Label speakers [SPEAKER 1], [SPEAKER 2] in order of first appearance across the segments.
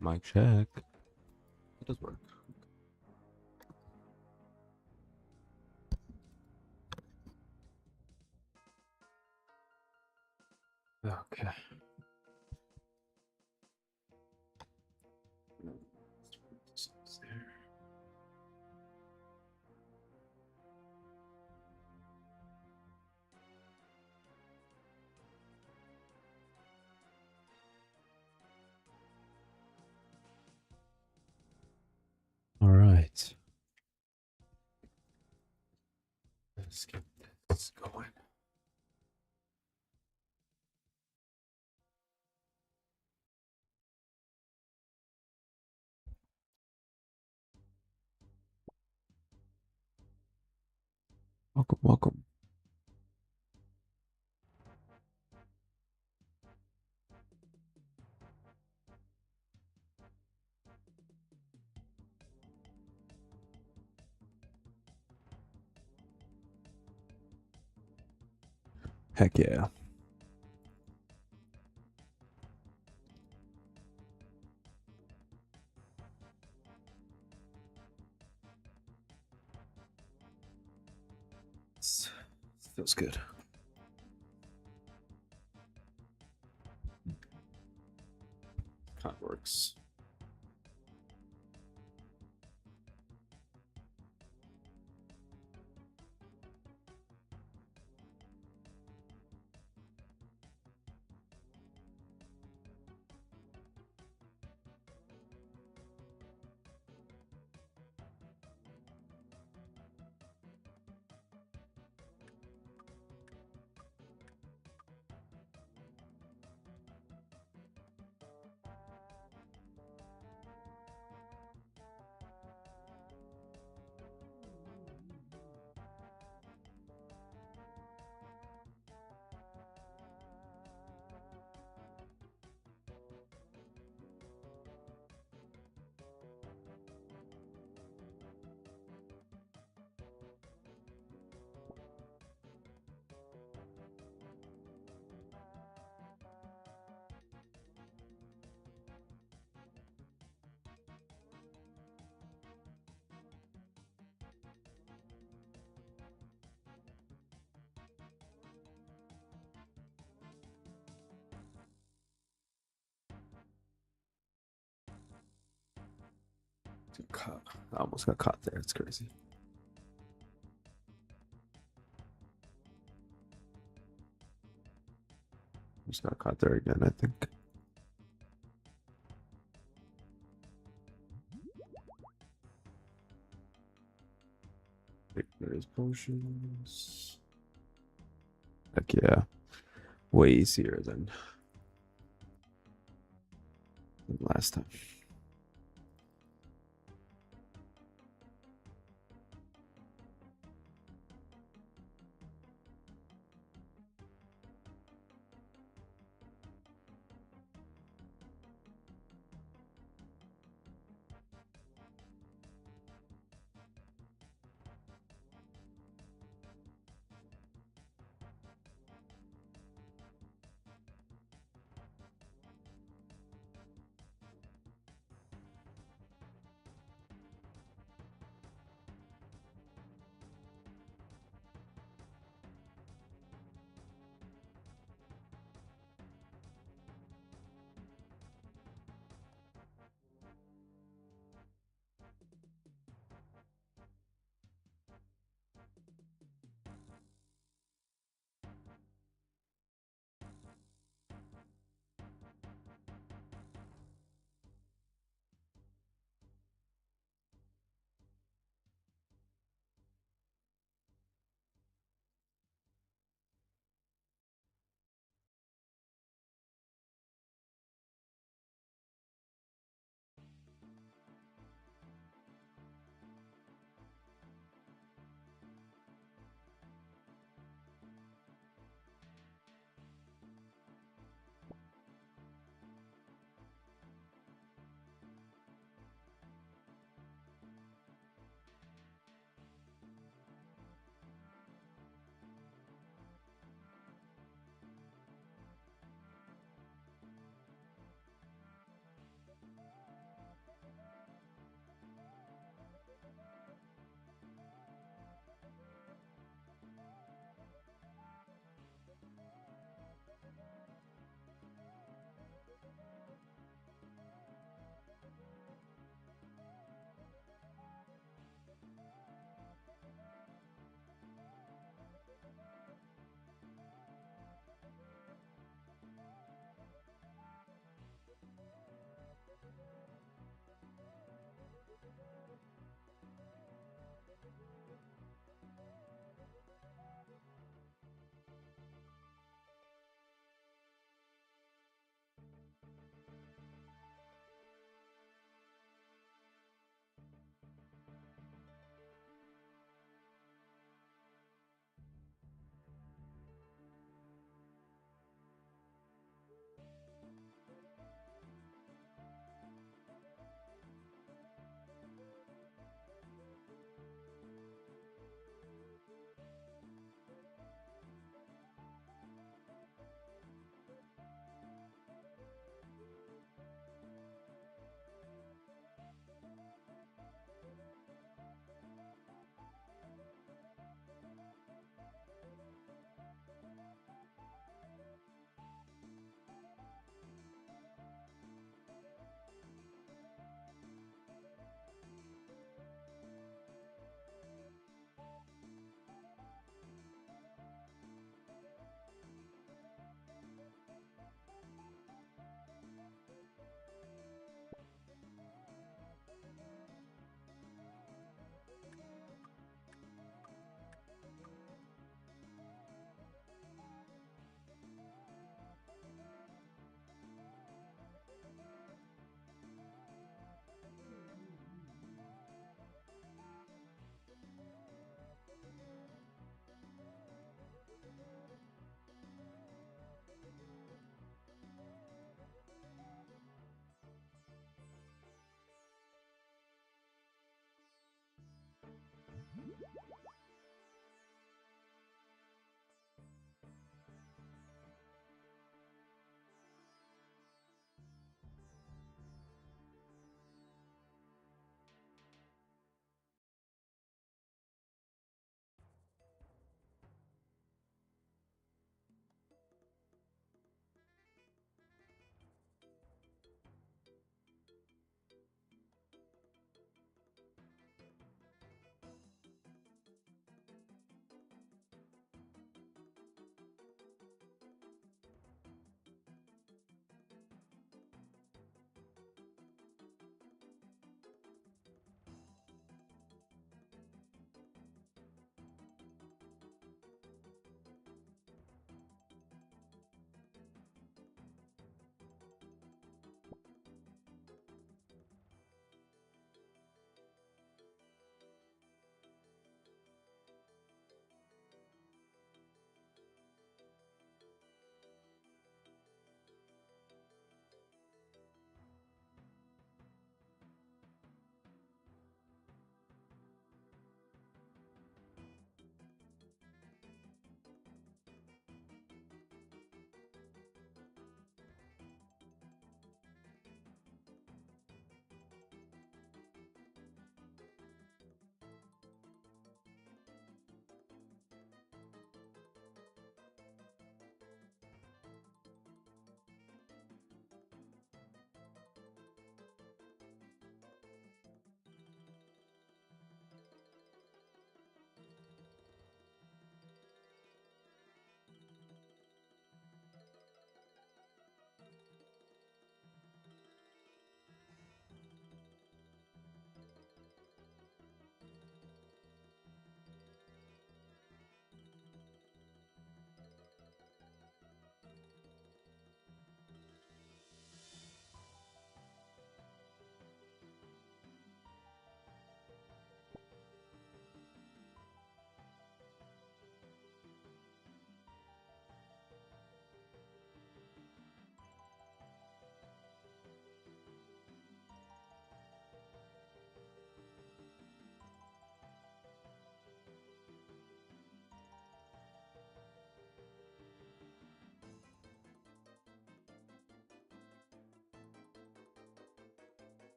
[SPEAKER 1] Mic check. It does work. Okay. All right. Let's get this going. Welcome, welcome. Heck yeah. Feels good. Kind of works. I almost got caught there. It's crazy. Just got caught there again, I think. There's potions. Heck yeah. Way easier than last time.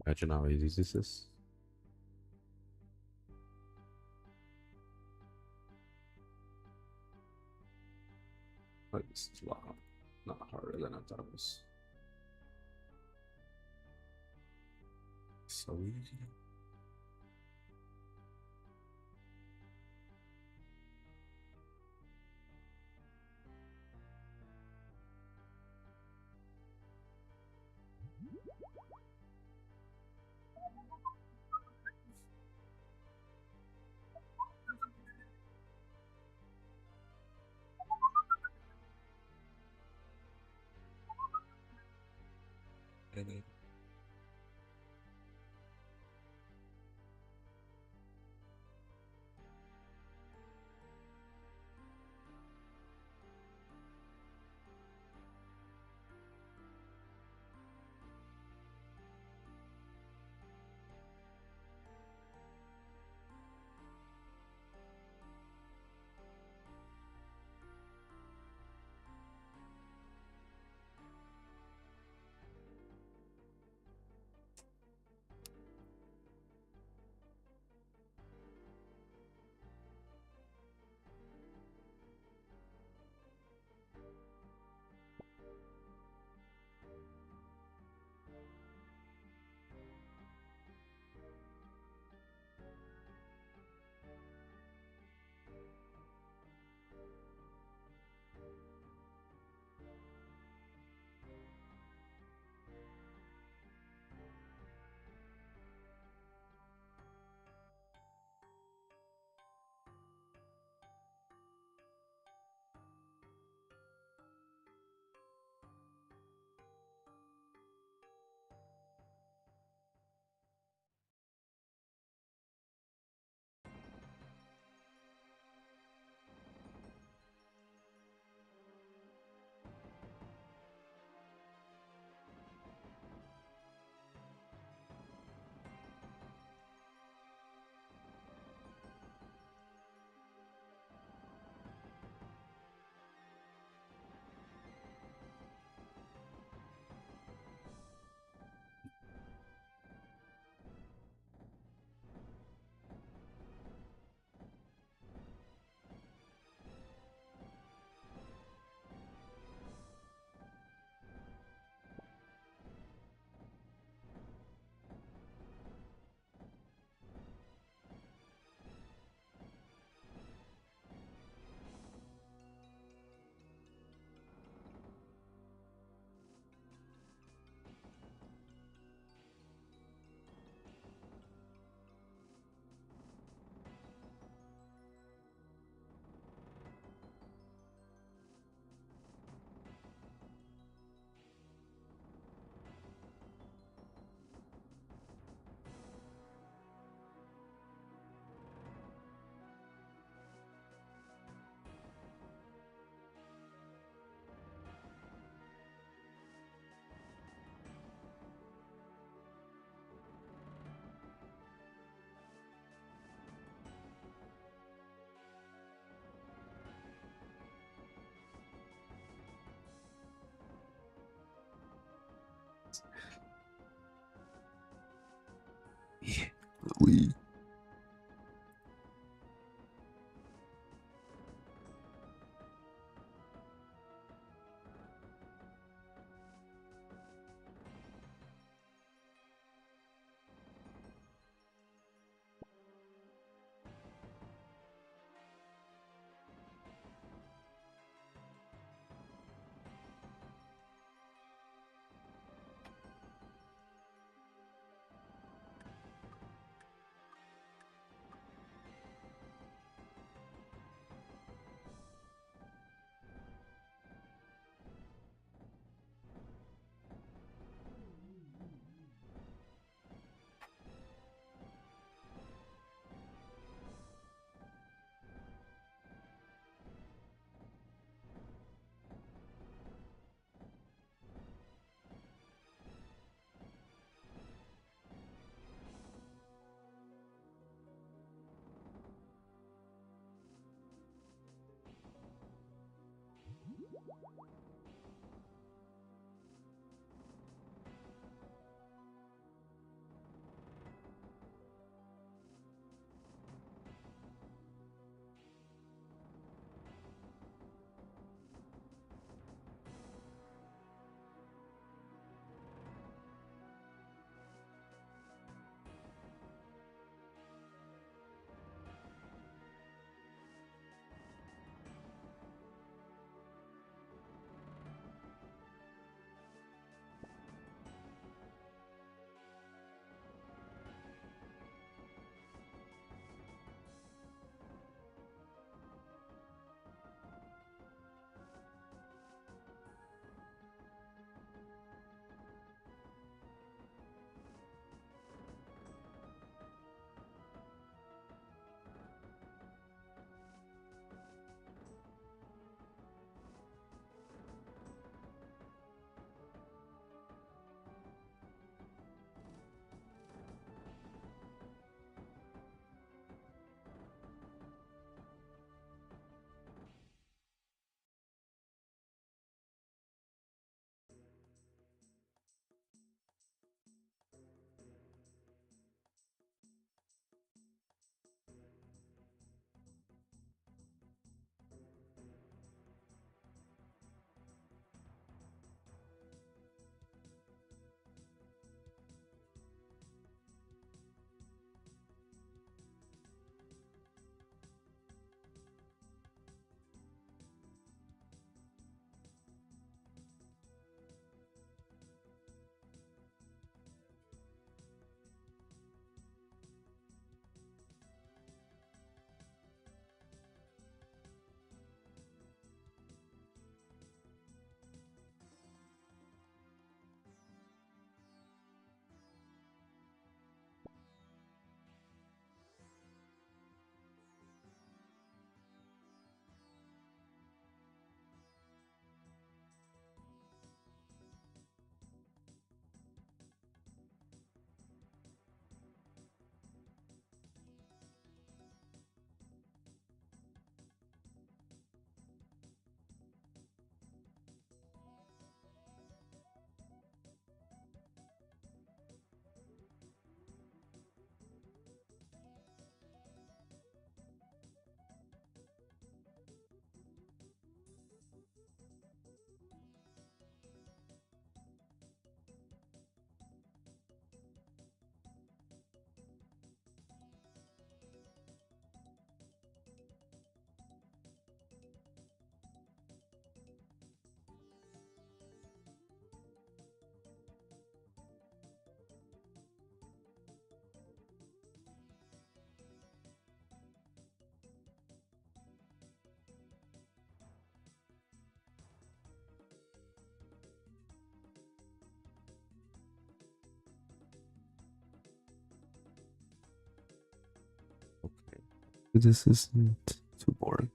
[SPEAKER 1] Imagine how easy this is. Like, it's a lot, not harder than I thought it was. So easy. Yeah, we. This isn't too boring.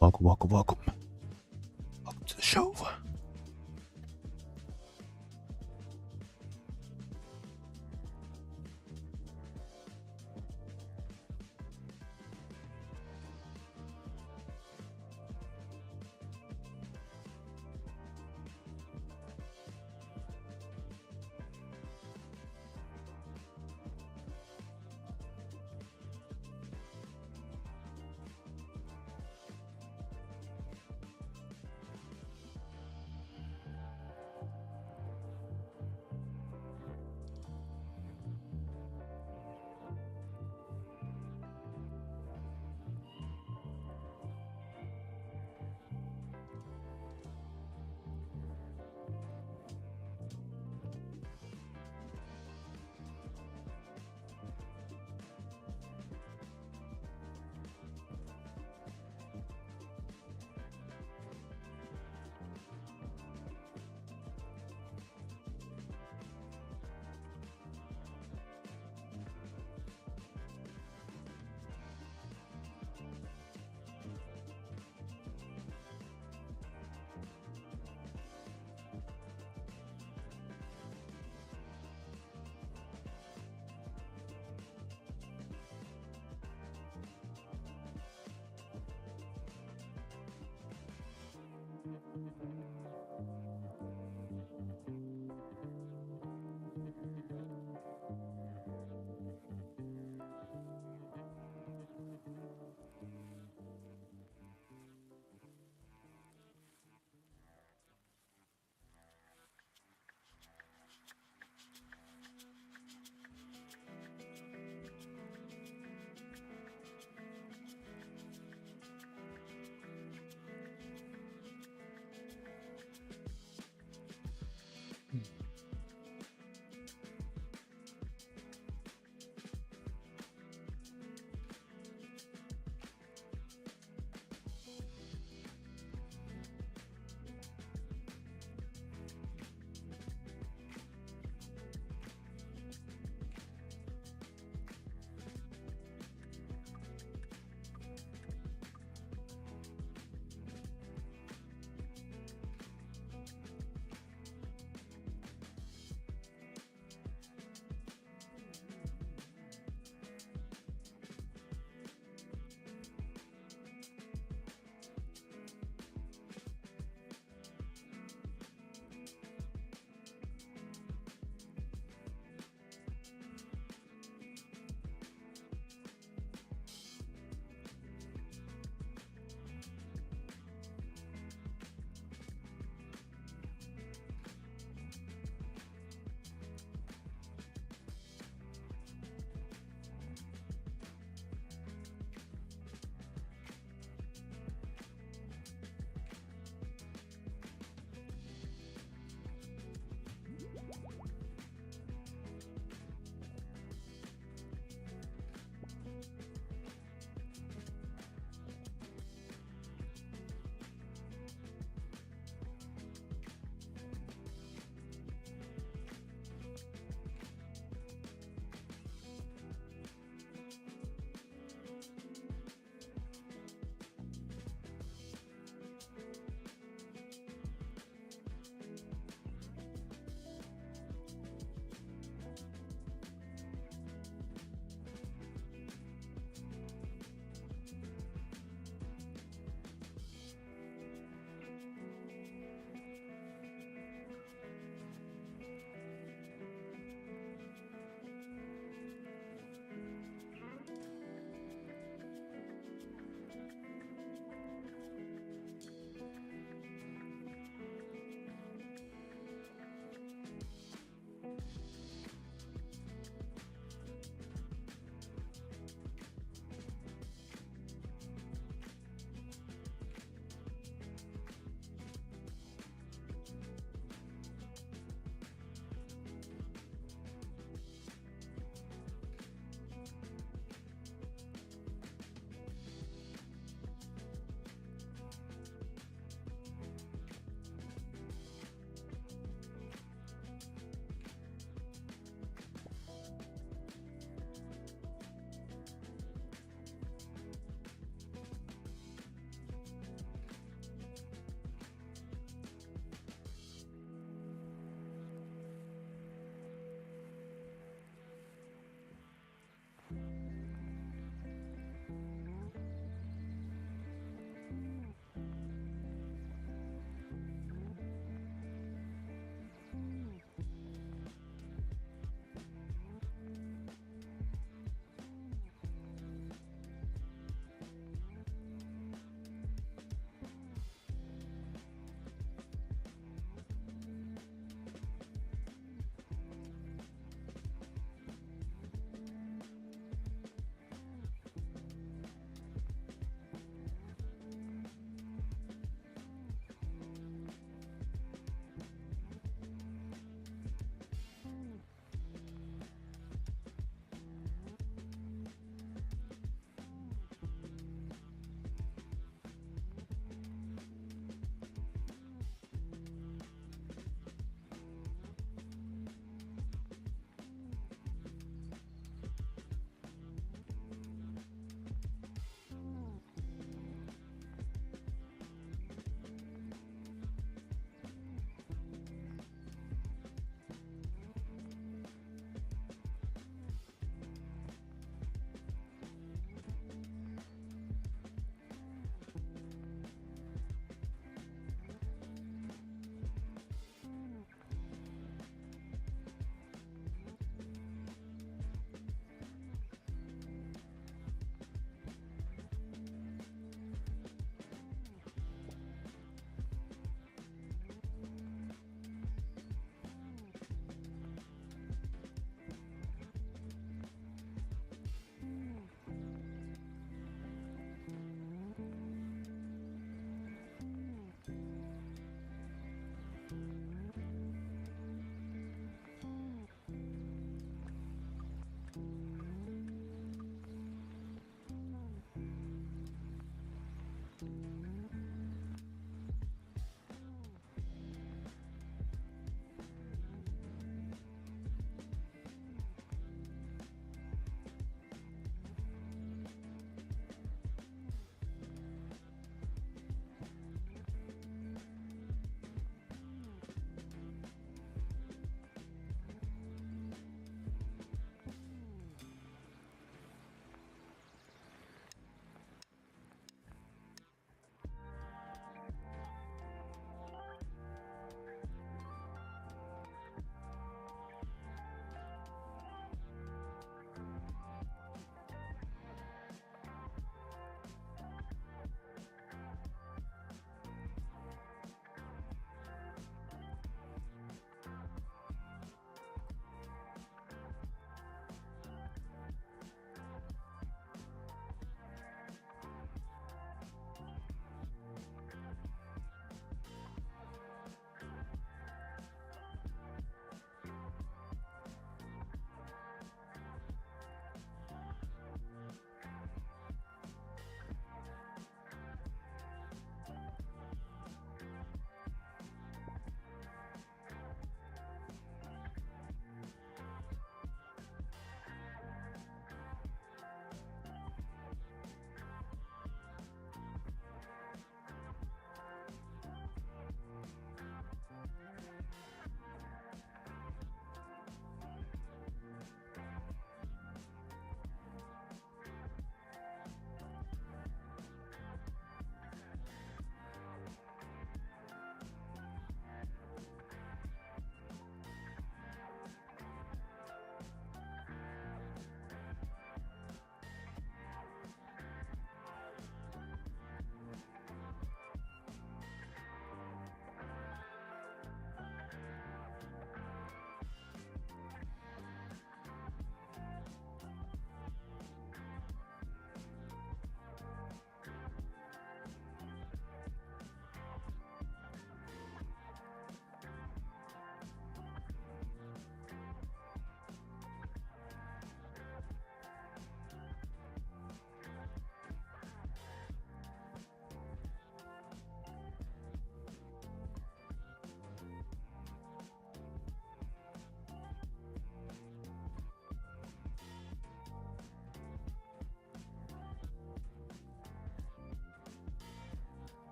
[SPEAKER 2] Welcome, welcome, welcome. Welcome to the show.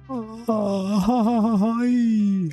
[SPEAKER 2] Ay.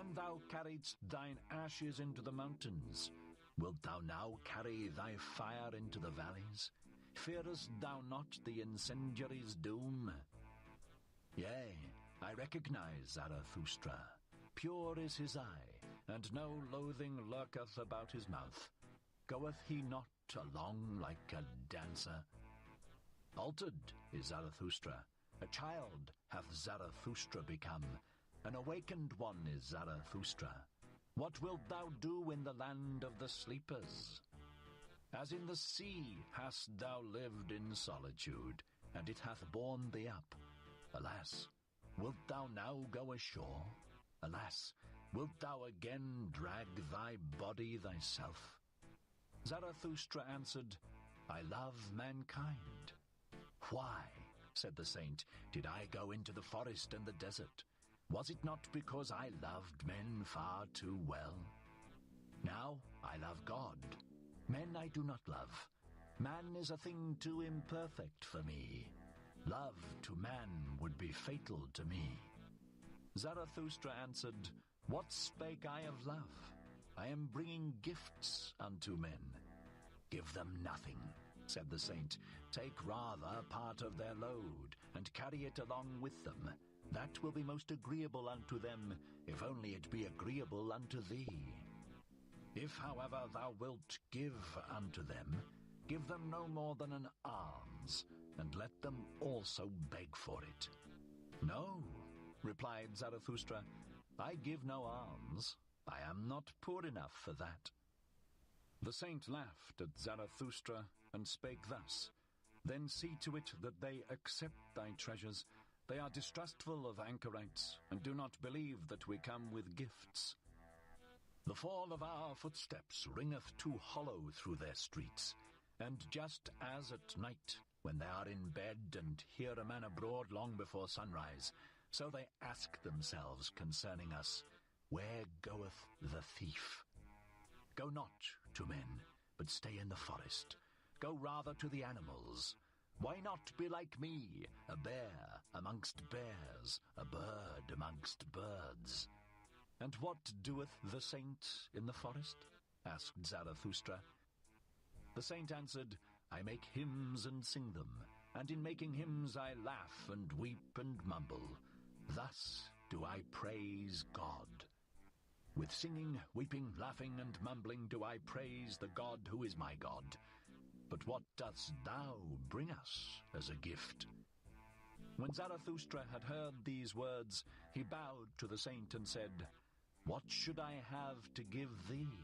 [SPEAKER 3] Then thou carriedst thine ashes into the mountains. Wilt thou now carry thy fire into the valleys? Fearest thou not the incendiary's doom? Yea, I recognize Zarathustra. Pure is his eye, and no loathing lurketh about his mouth. Goeth he not along like a dancer? Altered is Zarathustra. A child hath Zarathustra become. An awakened one is Zarathustra. What wilt thou do in the land of the sleepers? As in the sea hast thou lived in solitude, and it hath borne thee up. Alas, wilt thou now go ashore? Alas, wilt thou again drag thy body thyself? Zarathustra answered, I love mankind. Why, said the saint, did I go into the forest and the desert? Was it not because I loved men far too well? Now I love God. Men I do not love. Man is a thing too imperfect for me. Love to man would be fatal to me. Zarathustra answered, What spake I of love? I am bringing gifts unto men. Give them nothing, said the saint. Take rather part of their load, and carry it along with them. That will be most agreeable unto them, if only it be agreeable unto thee. If, however, thou wilt give unto them, give them no more than an alms, and let them also beg for it. No, replied Zarathustra, I give no alms. I am not poor enough for that. The saint laughed at Zarathustra and spake thus, Then see to it that they accept thy treasures. They are distrustful of anchorites, and do not believe that we come with gifts. The fall of our footsteps ringeth too hollow through their streets, and just as at night, when they are in bed and hear a man abroad long before sunrise, so they ask themselves concerning us, Where goeth the thief? Go not to men, but stay in the forest. Go rather to the animals. Why not be like me, a bear amongst bears, a bird amongst birds? And what doeth the saint in the forest? Asked Zarathustra. The saint answered, I make hymns and sing them, and in making hymns I laugh and weep and mumble. Thus do I praise God. With singing, weeping, laughing, and mumbling do I praise the God who is my God. But what dost thou bring us as a gift? When Zarathustra had heard these words, he bowed to the saint and said, What should I have to give thee?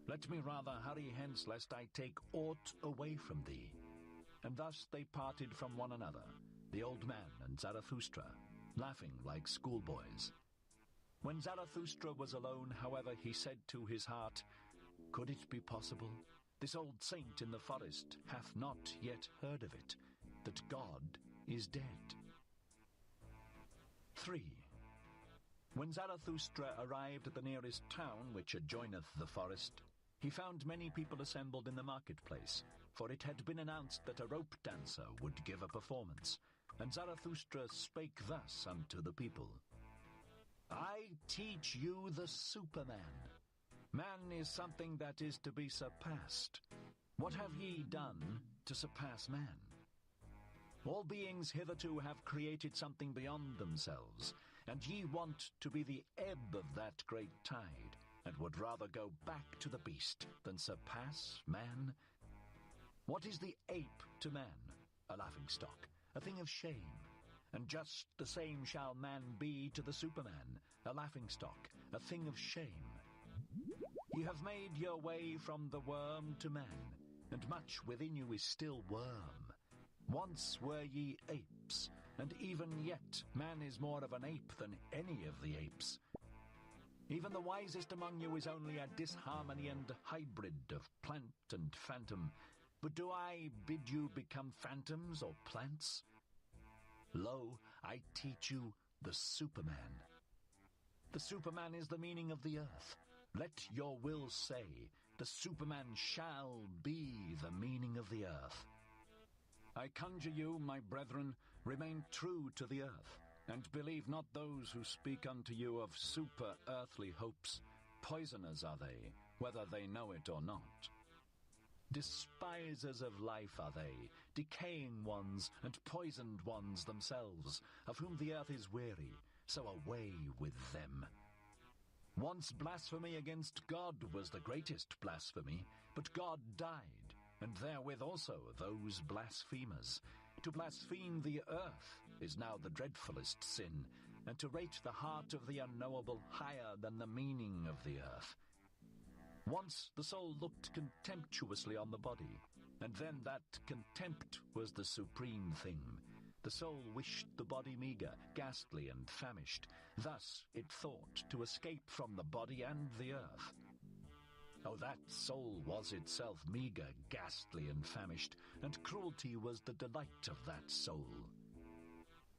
[SPEAKER 3] Let me rather hurry hence, lest I take aught away from thee. And thus they parted from one another, the old man and Zarathustra, laughing like schoolboys. When Zarathustra was alone, however, he said to his heart, Could it be possible? This old saint in the forest hath not yet heard of it, that God is dead. 3. When Zarathustra arrived at the nearest town which adjoineth the forest, he found many people assembled in the marketplace, for it had been announced that a rope dancer would give a performance, and Zarathustra spake thus unto the people, I teach you the Superman. Man is something that is to be surpassed. What have ye done to surpass man? All beings hitherto have created something beyond themselves, and ye want to be the ebb of that great tide, and would rather go back to the beast than surpass man? What is the ape to man? A laughingstock, a thing of shame. And just the same shall man be to the Superman, a laughingstock, a thing of shame. You have made your way from the worm to man, and much within you is still worm. Once were ye apes, and even yet man is more of an ape than any of the apes. Even the wisest among you is only a disharmony and hybrid of plant and phantom. But do I bid you become phantoms or plants? Lo, I teach you the Superman. The Superman is the meaning of the earth. Let your will say, the Superman shall be the meaning of the earth. I conjure you, my brethren, remain true to the earth. And believe not those who speak unto you of super-earthly hopes. Poisoners are they, whether they know it or not. Despisers of life are they, decaying ones and poisoned ones themselves, of whom the earth is weary, so away with them. Once blasphemy against God was the greatest blasphemy, but God died, and therewith also those blasphemers. To blaspheme the earth is now the dreadfulest sin, and to rate the heart of the unknowable higher than the meaning of the earth. Once the soul looked contemptuously on the body, and then that contempt was the supreme thing. The soul wished the body meagre, ghastly, and famished. Thus it thought to escape from the body and the earth. Oh, that soul was itself meagre, ghastly, and famished, and cruelty was the delight of that soul.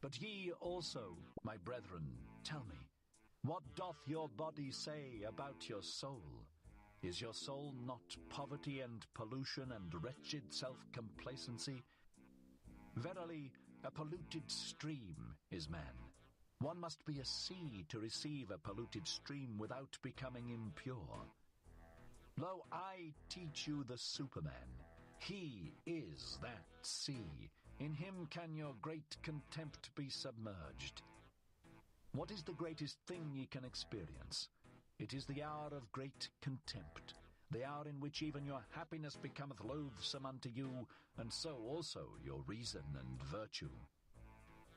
[SPEAKER 3] But ye also, my brethren, tell me, what doth your body say about your soul? Is your soul not poverty and pollution and wretched self-complacency? Verily, a polluted stream is man. One must be a sea to receive a polluted stream without becoming impure. Lo, I teach you the Superman. He is that sea. In him can your great contempt be submerged. What is the greatest thing ye can experience? It is the hour of great contempt, the hour in which even your happiness becometh loathsome unto you, and so also your reason and virtue.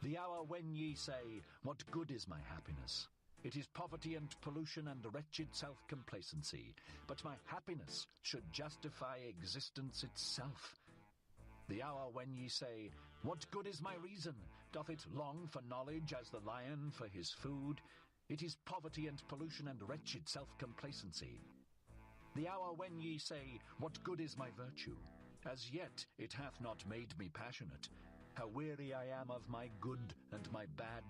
[SPEAKER 3] The hour when ye say, what good is my happiness? It is poverty and pollution and wretched self-complacency, but my happiness should justify existence itself. The hour when ye say, what good is my reason? Doth it long for knowledge as the lion for his food? It is poverty and pollution and wretched self-complacency. The hour when ye say, what good is my virtue? As yet it hath not made me passionate. How weary I am of my good and my bad.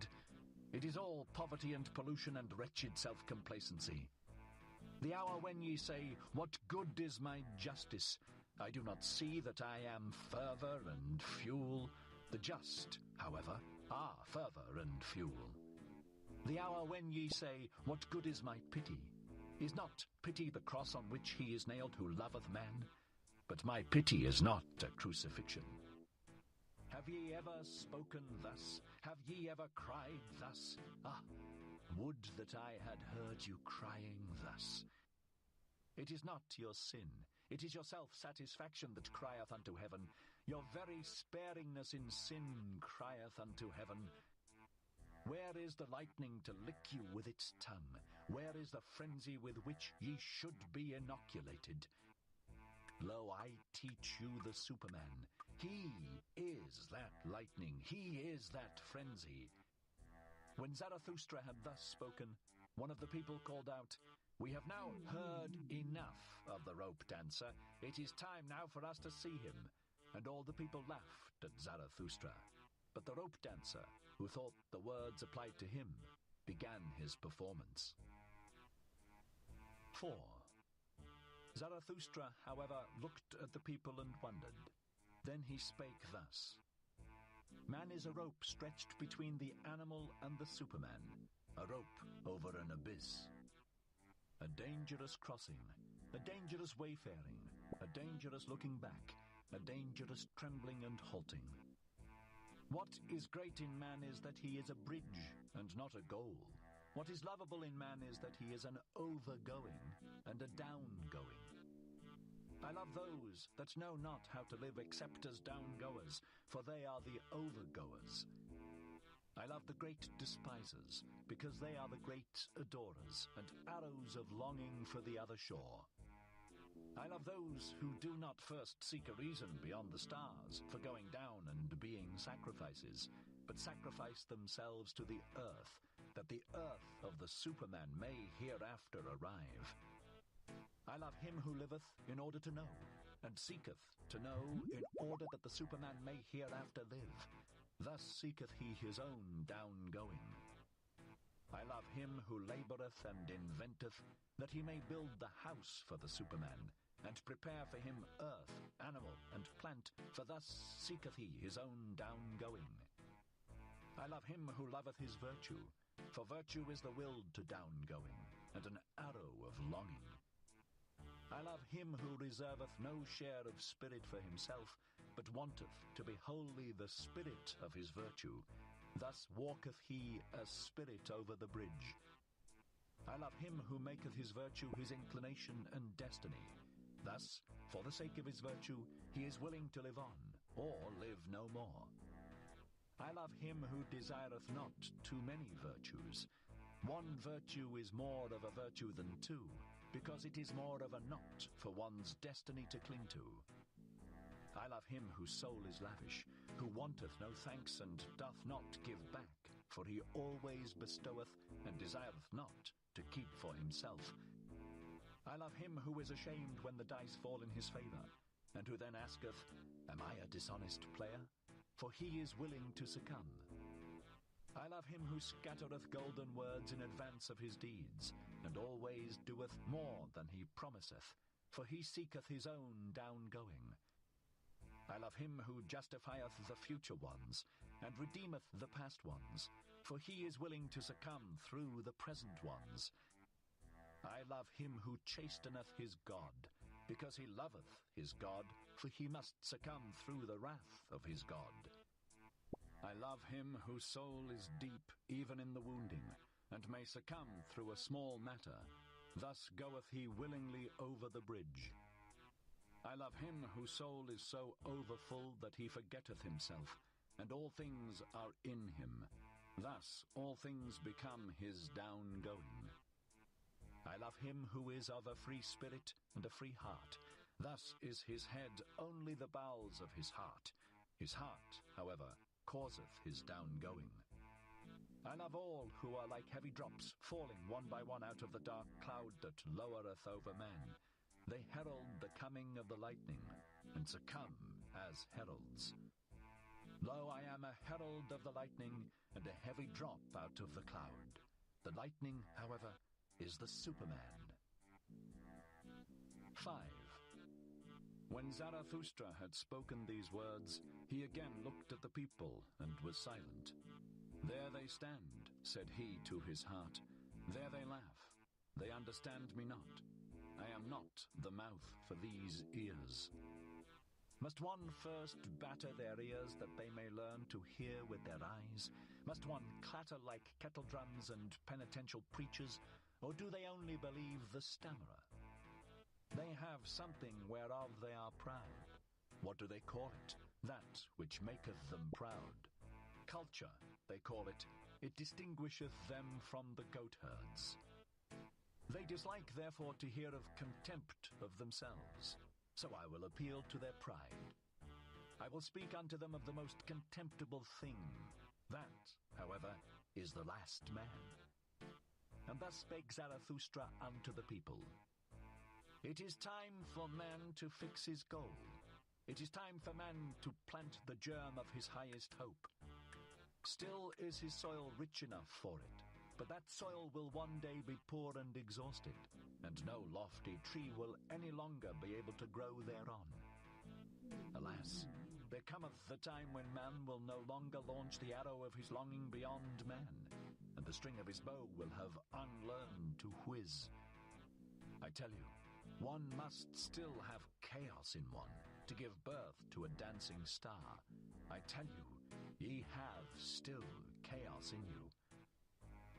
[SPEAKER 3] It is all poverty and pollution and wretched self-complacency. The hour when ye say, what good is my justice? I do not see that I am fervour and fuel. The just, however, are fervour and fuel. The hour when ye say, what good is my pity? Is not pity the cross on which he is nailed who loveth man? But my pity is not a crucifixion. Have ye ever spoken thus? Have ye ever cried thus? Ah, would that I had heard you crying thus. It is not your sin, it is your self-satisfaction that crieth unto heaven. Your very sparingness in sin crieth unto heaven. Where is the lightning to lick you with its tongue? Where is the frenzy with which ye should be inoculated? Lo, I teach you the Superman. He is that lightning. He is that frenzy. When Zarathustra had thus spoken, one of the people called out, we have now heard enough of the rope dancer. It is time now for us to see him. And all the people laughed at Zarathustra. But the rope dancer, who thought the words applied to him, began his performance. 4. Zarathustra, however, looked at the people and wondered. Then he spake thus. Man is a rope stretched between the animal and the Superman, a rope over an abyss. A dangerous crossing, a dangerous wayfaring, a dangerous looking back, a dangerous trembling and halting. What is great in man is that he is a bridge and not a goal. What is lovable in man is that he is an overgoing and a downgoing. I love those that know not how to live except as downgoers, for they are the overgoers. I love the great despisers, because they are the great adorers, and arrows of longing for the other shore. I love those who do not first seek a reason beyond the stars for going down and being sacrifices, but sacrifice themselves to the earth, that the earth of the Superman may hereafter arrive. I love him who liveth in order to know, and seeketh to know in order that the Superman may hereafter live. Thus seeketh he his own downgoing. I love him who laboureth and inventeth, that he may build the house for the Superman, and prepare for him earth, animal, and plant, for thus seeketh he his own downgoing. I love him who loveth his virtue, for virtue is the will to down-going, and an arrow of longing. I love him who reserveth no share of spirit for himself, but wanteth to be wholly the spirit of his virtue. Thus walketh he as spirit over the bridge. I love him who maketh his virtue his inclination and destiny. Thus, for the sake of his virtue, he is willing to live on, or live no more. I love him who desireth not too many virtues. One virtue is more of a virtue than two, because it is more of a knot for one's destiny to cling to. I love him whose soul is lavish, who wanteth no thanks and doth not give back, for he always bestoweth and desireth not to keep for himself. I love him who is ashamed when the dice fall in his favor, and who then asketh, Am I a dishonest player? For he is willing to succumb. I love him who scattereth golden words in advance of his deeds, and always doeth more than he promiseth, for he seeketh his own down-going. I love him who justifieth the future ones, and redeemeth the past ones, for he is willing to succumb through the present ones. I love him who chasteneth his God, because he loveth his God, for he must succumb through the wrath of his God. I love him whose soul is deep even in the wounding, and may succumb through a small matter. Thus goeth he willingly over the bridge. I love him whose soul is so overfull that he forgetteth himself, and all things are in him. Thus all things become his down-going. I love him who is of a free spirit and a free heart. Thus is his head only the bowels of his heart. His heart, however, causeth his down-going. I love all who are like heavy drops, falling one by one out of the dark cloud that lowereth over men. They herald the coming of the lightning, and succumb as heralds. Lo, I am a herald of the lightning, and a heavy drop out of the cloud. The lightning, however, is the Superman. 5. When Zarathustra had spoken these words, he again looked at the people and was silent. There they stand, said he to his heart. There they laugh. They understand me not. I am not the mouth for these ears. Must one first batter their ears that they may learn to hear with their eyes? Must one clatter like kettle drums and penitential preachers, or do they only believe the stammerer? They have something whereof they are proud. What do they call it? That which maketh them proud. Culture, they call it. It distinguisheth them from the goatherds. They dislike, therefore, to hear of contempt of themselves. So I will appeal to their pride. I will speak unto them of the most contemptible thing. That, however, is the last man. And thus spake Zarathustra unto the people. It is time for man to fix his goal. It is time for man to plant the germ of his highest hope. Still is his soil rich enough for it, but that soil will one day be poor and exhausted, and no lofty tree will any longer be able to grow thereon. Alas, there cometh the time when man will no longer launch the arrow of his longing beyond man, and the string of his bow will have unlearned to whiz. I tell you, one must still have chaos in one to give birth to a dancing star. I tell you, ye have still chaos in you.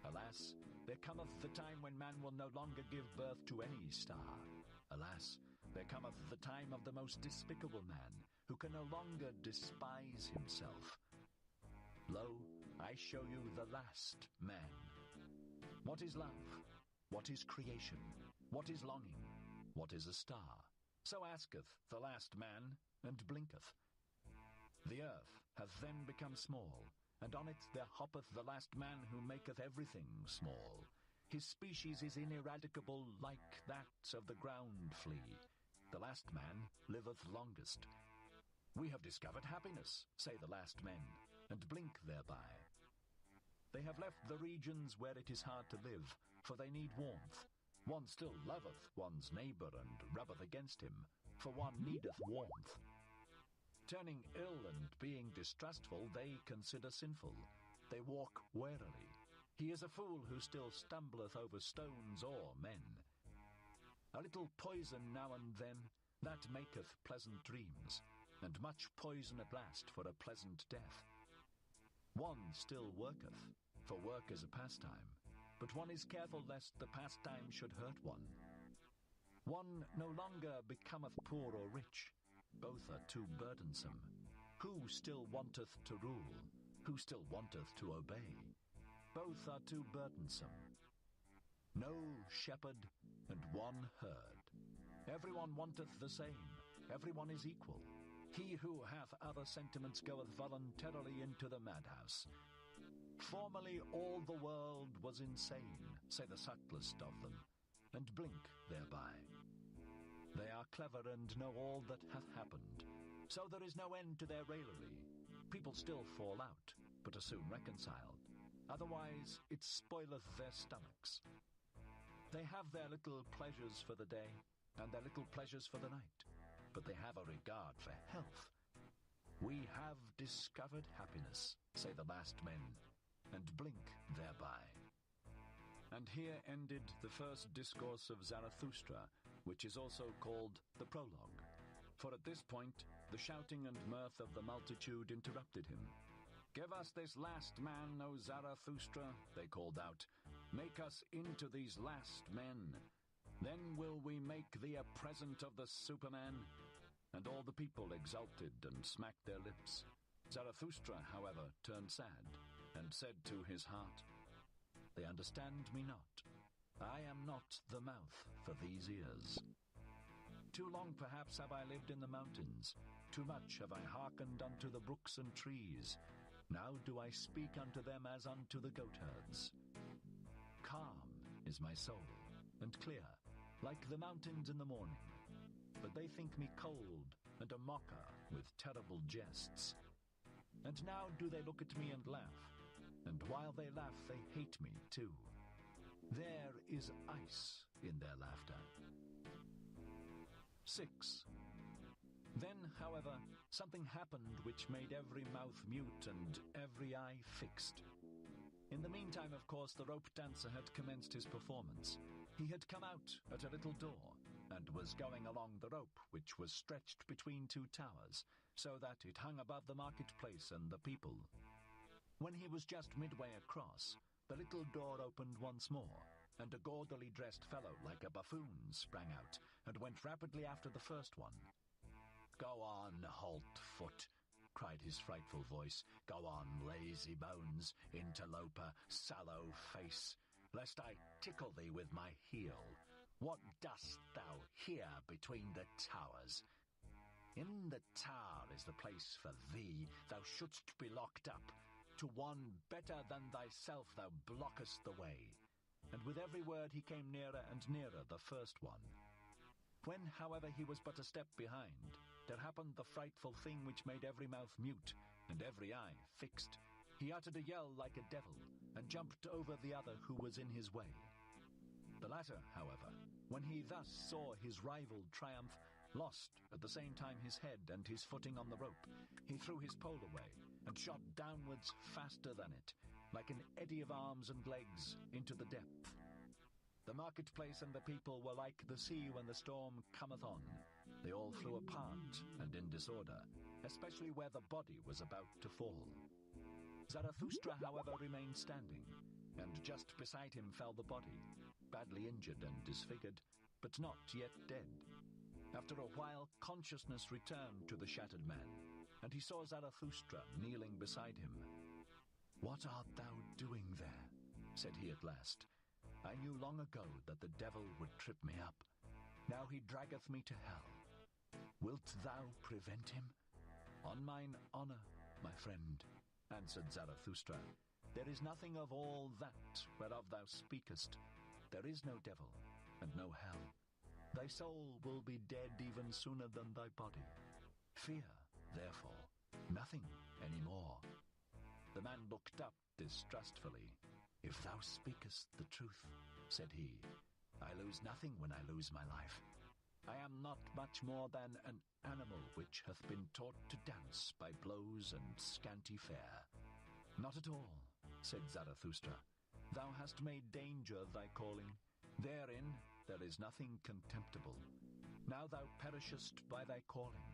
[SPEAKER 3] Alas, there cometh the time when man will no longer give birth to any star. Alas, there cometh the time of the most despicable man, who can no longer despise himself. Lo, I show you the last man. What is love? What is creation? What is longing? What is a star? So asketh the last man, and blinketh. The earth hath then become small, and on it there hoppeth the last man who maketh everything small. His species is ineradicable like that of the ground flea. The last man liveth longest. We have discovered happiness, say the last men, and blink thereby. They have left the regions where it is hard to live, for they need warmth. One still loveth one's neighbour and rubbeth against him, for one needeth warmth. Turning ill and being distrustful, they consider sinful. they walk warily. He is a fool who still stumbleth over stones or men. A little poison now and then, that maketh pleasant dreams, and much poison at last for a pleasant death. One still worketh, for work is a pastime, but one is careful lest the pastime should hurt one. One no longer becometh poor or rich, both are too burdensome. Who still wanteth to rule? Who still wanteth to obey? Both are too burdensome. No shepherd and one herd. Everyone wanteth the same. Everyone is equal. He who hath other sentiments goeth voluntarily into the madhouse. Formerly all the world was insane, say the subtlest of them, and blink thereby. They are clever and know all that hath happened, so there is no end to their raillery. People still fall out, but are soon reconciled. Otherwise it spoileth their stomachs. They have their little pleasures for the day, and their little pleasures for the night, but they have a regard for health. We have discovered happiness, say the last men, and blink thereby. And here ended the first discourse of Zarathustra, which is also called the prologue. For at this point, the shouting and mirth of the multitude interrupted him. "Give us this last man, O Zarathustra," they called out. "Make us into these last men. Then will we make thee a present of the Superman." And all the people exulted and smacked their lips. Zarathustra, however, turned sad, and said to his heart, "They understand me not. I am not the mouth for these ears. Too long perhaps have I lived in the mountains. Too much have I hearkened unto the brooks and trees. Now do I speak unto them as unto the goatherds. Calm is my soul, and clear, like the mountains in the morning. But they think me cold, and a mocker with terrible jests. And now do they look at me and laugh, and while they laugh they hate me too. There is ice in their laughter." 6. Then, however, something happened which made every mouth mute and every eye fixed. In the meantime, of course, the rope dancer had commenced his performance. He had come out at a little door, and was going along the rope, which was stretched between two towers, so that it hung above the marketplace and the people. When he was just midway across, the little door opened once more, and a gaudily dressed fellow like a buffoon sprang out, and went rapidly after the first one. "Go on, halt foot," cried his frightful voice. "Go on, lazy bones, interloper, sallow face, lest I tickle thee with my heel. What dost thou here between the towers? In the tower is the place for thee. Thou shouldst be locked up. To one better than thyself thou blockest the way." And with every word he came nearer and nearer the first one. When, however, he was but a step behind, there happened the frightful thing which made every mouth mute, and every eye fixed. He uttered a yell like a devil, and jumped over the other who was in his way. The latter, however, when he thus saw his rival triumph, lost at the same time his head and his footing on the rope. He threw his pole away, and shot downwards faster than it, like an eddy of arms and legs, into the depth. The marketplace and the people were like the sea when the storm cometh on. They all flew apart and in disorder, especially where the body was about to fall. Zarathustra, however, remained standing, and just beside him fell the body, badly injured and disfigured, but not yet dead. After a while, consciousness returned to the shattered man, and he saw Zarathustra kneeling beside him. "What art thou doing there?" said he at last. "I knew long ago that the devil would trip me up. Now he draggeth me to hell. Wilt thou prevent him?" "On mine honor, my friend," answered Zarathustra, "there is nothing of all that whereof thou speakest. There is no devil and no hell. Thy soul will be dead even sooner than thy body. Fear, therefore, nothing any more." The man looked up distrustfully. "If thou speakest the truth," said he, "I lose nothing when I lose my life. I am not much more than an animal which hath been taught to dance by blows and scanty fare." "Not at all," said Zarathustra, thou hast made danger thy calling. Therein there is nothing contemptible. Now thou perishest by thy calling.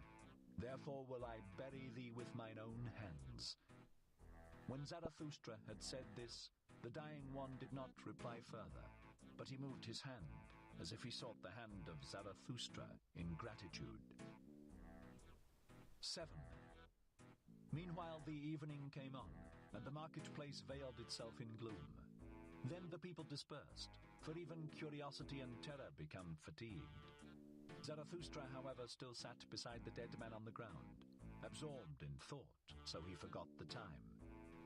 [SPEAKER 3] Therefore will I bury thee with mine own hands. When Zarathustra had said this, the dying one did not reply further, but he moved his hand, as if he sought the hand of Zarathustra in gratitude. 7. Meanwhile the evening came on, and the marketplace veiled itself in gloom. Then the people dispersed, for even curiosity and terror become fatigued. Zarathustra, however, still sat beside the dead man on the ground, absorbed in thought, so he forgot the time.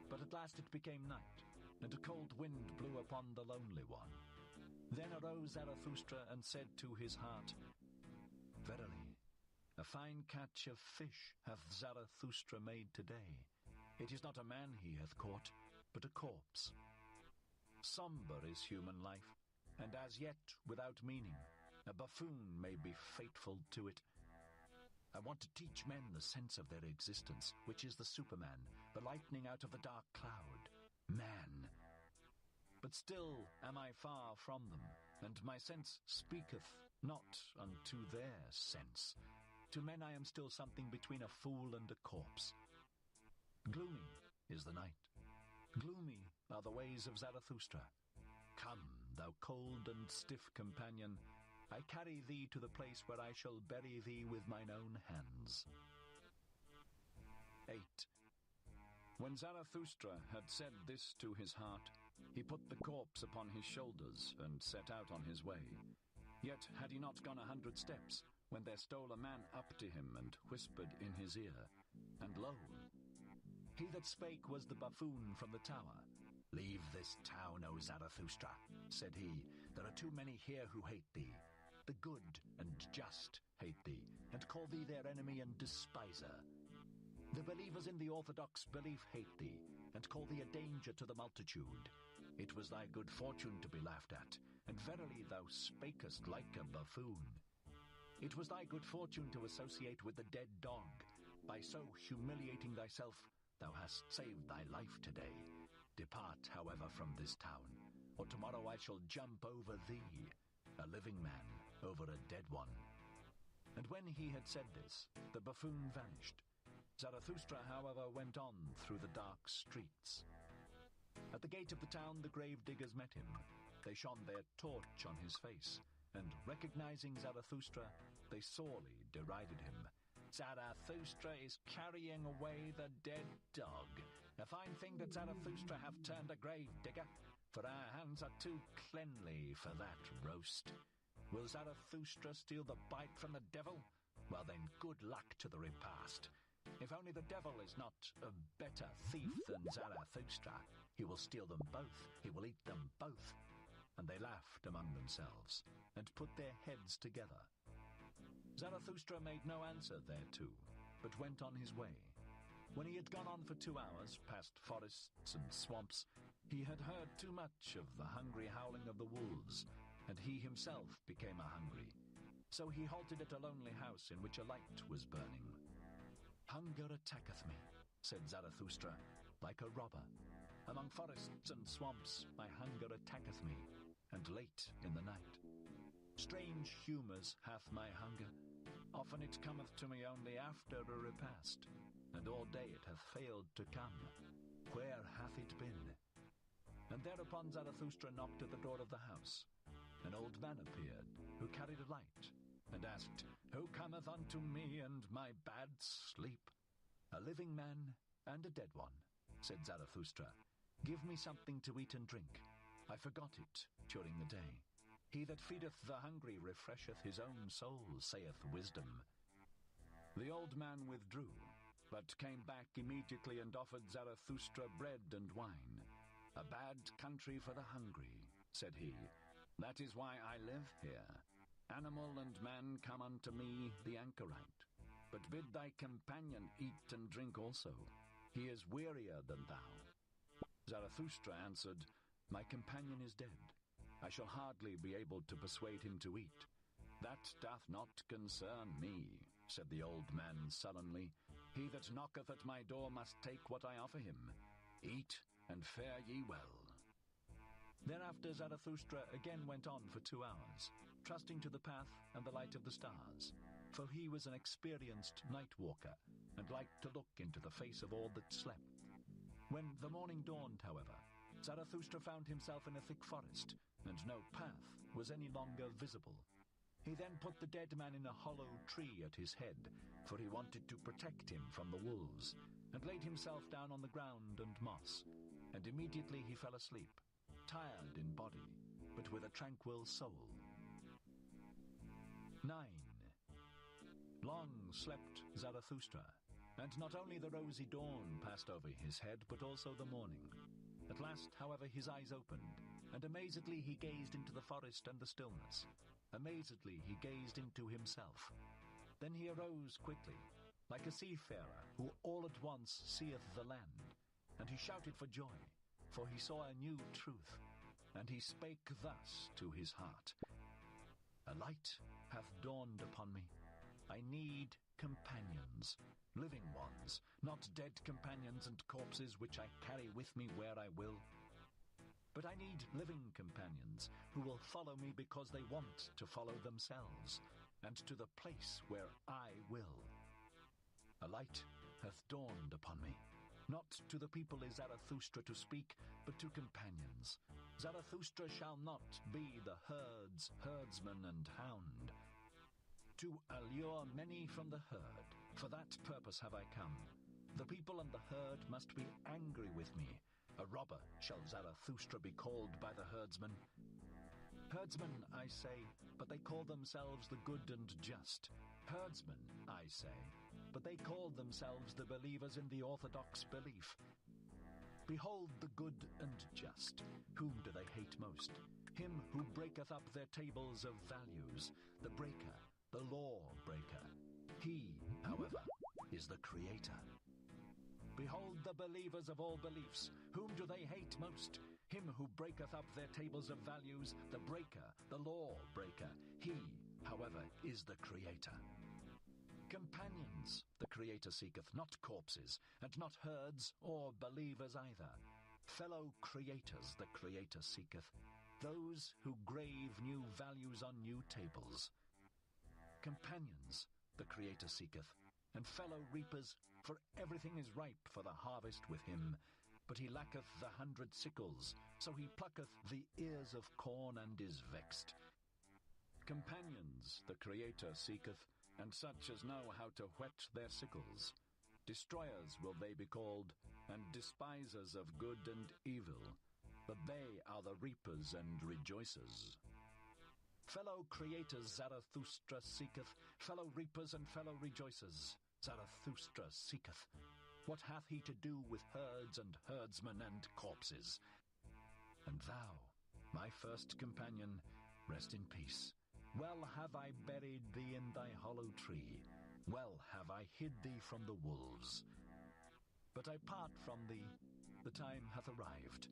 [SPEAKER 3] But at last it became night, and a cold wind blew upon the lonely one. Then arose Zarathustra and said to his heart, Verily, a fine catch of fish hath Zarathustra made today. It is not a man he hath caught, but a corpse. Sombre is human life, and as yet without meaning. A buffoon may be fateful to it. I want to teach men the sense of their existence, which is the Superman, the lightning out of the dark cloud. Man. But still am I far from them, and my sense speaketh not unto their sense. To men I am still something between a fool and a corpse. Gloomy is the night. Gloomy are the ways of Zarathustra. Come, thou cold and stiff companion, I carry thee to the place where I shall bury thee with mine own hands. 8. When Zarathustra had said this to his heart, he put the corpse upon his shoulders and set out on his way. Yet had he not gone 100 steps, when there stole a man up to him and whispered in his ear, and lo, he that spake was the buffoon from the tower. Leave this town, O Zarathustra, said he. There are too many here who hate thee. The good and just hate thee, and call thee their enemy and despiser. The believers in the orthodox belief hate thee, and call thee a danger to the multitude. It was thy good fortune to be laughed at, and verily thou spakest like a buffoon. It was thy good fortune to associate with the dead dog. By so humiliating thyself, thou hast saved thy life today. Depart, however, from this town, or tomorrow I shall jump over thee, a living man over a dead one. And when he had said this, the buffoon vanished. Zarathustra, however, went on through the dark streets. At the gate of the town, the grave diggers met him. They shone their torch on his face, and recognizing Zarathustra, they sorely derided him. Zarathustra is carrying away the dead dog. A fine thing that Zarathustra have turned a grave digger, for our hands are too cleanly for that roast. Will Zarathustra steal the bite from the devil? Well then, good luck to the repast. If only the devil is not a better thief than Zarathustra, he will steal them both, he will eat them both. And they laughed among themselves, and put their heads together. Zarathustra made no answer thereto, but went on his way. When he had gone on for 2 hours, past forests and swamps, he had heard too much of the hungry howling of the wolves, and he himself became hungry. So he halted at a lonely house in which a light was burning. Hunger attacketh me, said Zarathustra, like a robber. Among forests and swamps my hunger attacketh me, and late in the night. Strange humours hath my hunger. Often it cometh to me only after a repast, and all day it hath failed to come. Where hath it been? And thereupon Zarathustra knocked at the door of the house. An old man appeared, who carried a light, and asked, Who cometh unto me and my bad sleep? A living man and a dead one, said Zarathustra. Give me something to eat and drink. I forgot it during the day. He that feedeth the hungry refresheth his own soul, saith wisdom. The old man withdrew, but came back immediately and offered Zarathustra bread and wine. A bad country for the hungry, said he. That is why I live here. Animal and man come unto me, the anchorite. But bid thy companion eat and drink also. He is wearier than thou. Zarathustra answered, My companion is dead. I shall hardly be able to persuade him to eat. That doth not concern me, said the old man sullenly. He that knocketh at my door must take what I offer him. Eat and fare ye well." Thereafter Zarathustra again went on for 2 hours, trusting to the path and the light of the stars, for he was an experienced night walker and liked to look into the face of all that slept. When the morning dawned, however, Zarathustra found himself in a thick forest, and no path was any longer visible. He then put the dead man in a hollow tree at his head, for he wanted to protect him from the wolves, and laid himself down on the ground and moss, and immediately he fell asleep, tired in body, but with a tranquil soul. 9. Long slept Zarathustra, and not only the rosy dawn passed over his head, but also the morning. At last, however, his eyes opened, and amazedly he gazed into the forest and the stillness. Amazedly he gazed into himself. Then he arose quickly, like a seafarer who all at once seeth the land, and he shouted for joy, for he saw a new truth, and he spake thus to his heart: "A light hath dawned upon me. I need companions, living ones, not dead companions and corpses which I carry with me where I will. But I need living companions who will follow me because they want to follow themselves, and to the place where I will. A light hath dawned upon me. Not to the people is Zarathustra to speak, but to companions. Zarathustra shall not be the herd's herdsman and hound. To allure many from the herd, for that purpose have I come. The people and the herd must be angry with me. A robber shall Zarathustra be called by the herdsmen. Herdsmen, I say, but they call themselves the good and just. Herdsmen, I say, but they call themselves the believers in the orthodox belief. Behold the good and just. Whom do they hate most? Him who breaketh up their tables of values, the breaker, the law-breaker. He, however, is the creator. Behold the believers of all beliefs. Whom do they hate most? Him who breaketh up their tables of values, the breaker, the law-breaker. He, however, is the creator. Companions the creator seeketh, not corpses, and not herds or believers either. Fellow creators the creator seeketh, those who grave new values on new tables. Companions the creator seeketh, and fellow reapers, for everything is ripe for the harvest with him. But he lacketh the 100 sickles, so he plucketh the ears of corn and is vexed. Companions the creator seeketh, and such as know how to whet their sickles. Destroyers will they be called, and despisers of good and evil, but they are the reapers and rejoicers. Fellow creators Zarathustra seeketh, fellow reapers and fellow rejoicers Zarathustra seeketh. What hath he to do with herds and herdsmen and corpses? And thou, my first companion, rest in peace. Well have I buried thee in thy hollow tree. Well have I hid thee from the wolves. But I part from thee, the time hath arrived.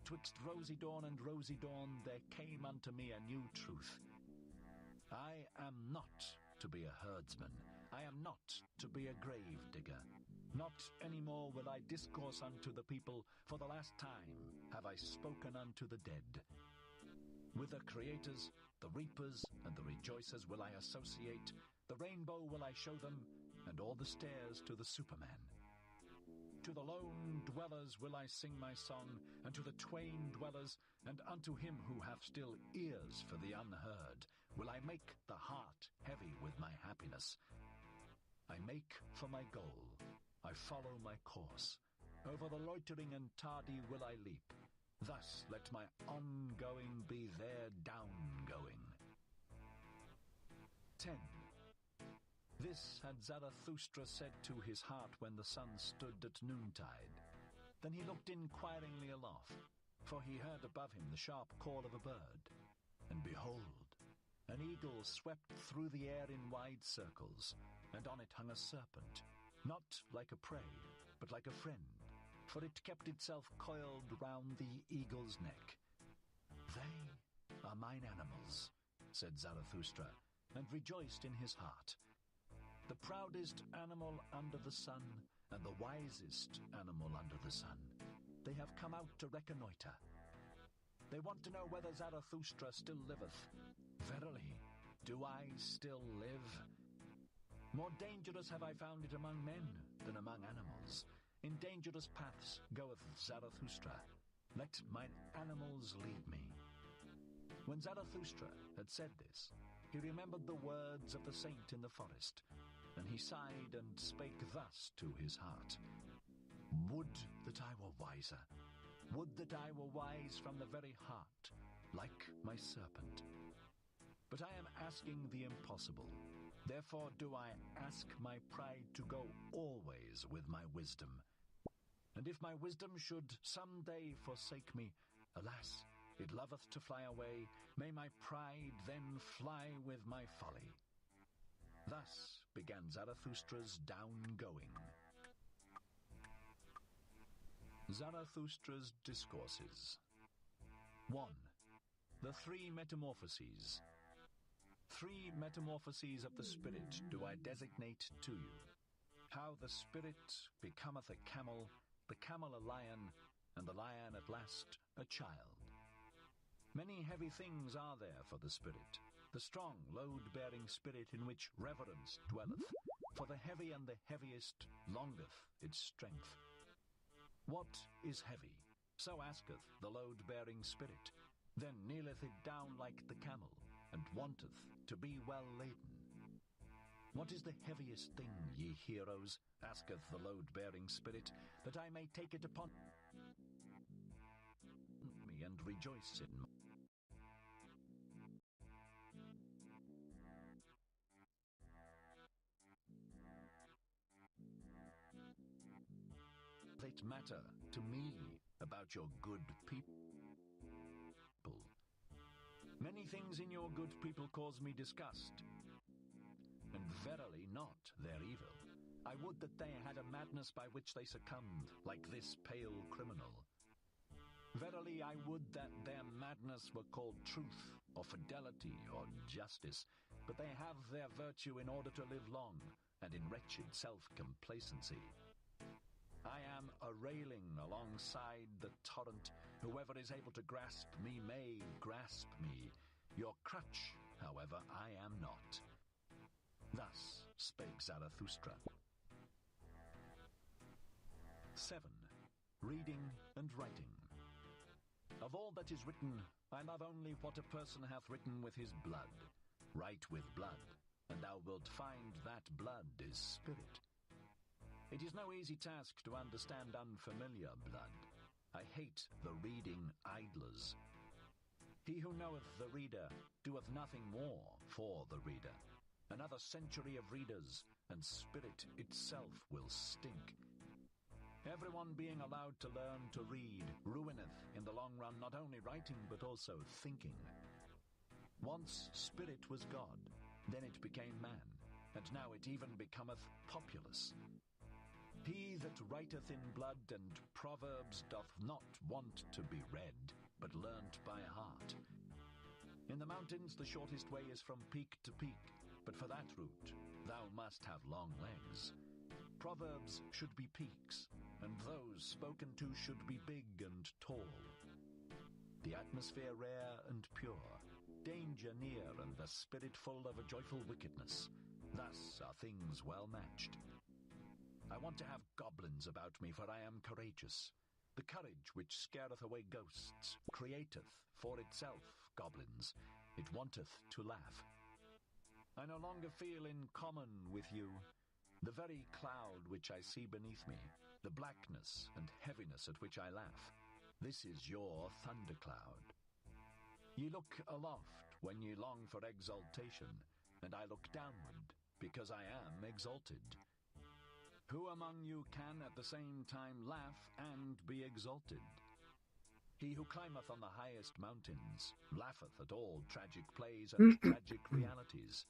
[SPEAKER 3] Twixt rosy dawn and rosy dawn there came unto me a new truth. I am not to be a herdsman. I am not to be a grave digger. Not any more will I discourse unto the people, for the last time have I spoken unto the dead. With the creators, the reapers, and the rejoicers will I associate, the rainbow will I show them, and all the stairs to the Superman. To the lone dwellers will I sing my song, and to the twain dwellers, and unto him who hath still ears for the unheard, will I make the heart heavy with my happiness. I make for my goal, I follow my course. Over the loitering and tardy will I leap. Thus let my ongoing be their downgoing. 10. This had Zarathustra said to his heart when the sun stood at noontide. Then he looked inquiringly aloft, for he heard above him the sharp call of a bird. And behold, an eagle swept through the air in wide circles, and on it hung a serpent, not like a prey, but like a friend, for it kept itself coiled round the eagle's neck. They are mine animals, said Zarathustra, and rejoiced in his heart. The proudest animal under the sun, and the wisest animal under the sun. they have come out to reconnoiter. They want to know whether Zarathustra still liveth. Verily, do I still live? More dangerous have I found it among men than among animals. In dangerous paths goeth Zarathustra. Let mine animals lead me. When Zarathustra had said this, he remembered the words of the saint in the forest, and he sighed and spake thus to his heart. Would that I were wiser. Would that I were wise from the very heart, like my serpent. But I am asking the impossible. Therefore do I ask my pride to go always with my wisdom. And if my wisdom should some day forsake me, alas, it loveth to fly away. May my pride then fly with my folly. Thus began Zarathustra's down-going. Zarathustra's Discourses. 1. The Three Metamorphoses. 3 metamorphoses of the spirit do I designate to you. How the spirit becometh a camel a lion, and the lion at last a child. Many heavy things are there for the spirit, the strong, load-bearing spirit in which reverence dwelleth, for the heavy and the heaviest longeth its strength. What is heavy? So asketh the load-bearing spirit, then kneeleth it down like the camel, and wanteth to be well laden. What is the heaviest thing, ye heroes, asketh the load-bearing spirit, that I may take it upon me and rejoice in it matter to me about your good people. Many things in your good people cause me disgust, and verily not their evil. I would that they had a madness by which they succumbed, like this pale criminal. Verily I would that their madness were called truth, or fidelity, or justice, but they have their virtue in order to live long, and in wretched self-complacency. I am a railing alongside the torrent. Whoever is able to grasp me may grasp me. Your crutch, however, I am not. Thus spake Zarathustra. 7. Reading and writing. Of all that is written, I love only what a person hath written with his blood. Write with blood, and thou wilt find that blood is spirit. It is no easy task to understand unfamiliar blood. I hate the reading idlers. He who knoweth the reader doeth nothing more for the reader. Another century of readers, and spirit itself will stink. Everyone being allowed to learn to read ruineth in the long run not only writing but also thinking. Once spirit was God, then it became man, and now it even becometh populous. He that writeth in blood and proverbs doth not want to be read, but learnt by heart. In the mountains the shortest way is from peak to peak, but for that route thou must have long legs. Proverbs should be peaks, and those spoken to should be big and tall. The atmosphere rare and pure, danger near, and the spirit full of a joyful wickedness. Thus are things well matched. I want to have goblins about me, for I am courageous. The courage which scareth away ghosts createth for itself goblins. It wanteth to laugh. I no longer feel in common with you. The very cloud which I see beneath me, the blackness and heaviness at which I laugh, this is your thundercloud. Ye look aloft when ye long for exaltation, and I look downward, because I am exalted. Who among you can at the same time laugh and be exalted? He who climbeth on the highest mountains laugheth at all tragic plays and tragic realities.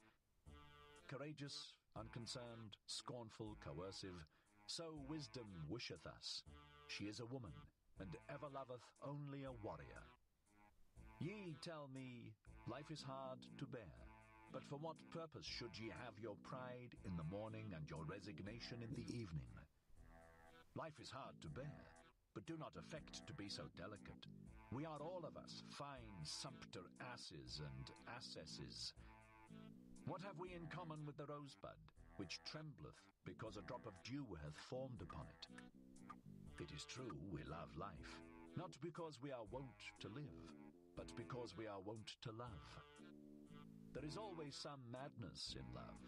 [SPEAKER 3] Courageous, unconcerned, scornful, coercive, so wisdom wisheth us. She is a woman, and ever loveth only a warrior. Ye tell me, life is hard to bear, but for what purpose should ye have your pride in the morning and your resignation in the evening? Life is hard to bear, but do not affect to be so delicate. We are all of us fine sumpter asses and assesses. What have we in common with the rosebud, which trembleth because a drop of dew hath formed upon it? It is true we love life, not because we are wont to live, but because we are wont to love. There is always some madness in love,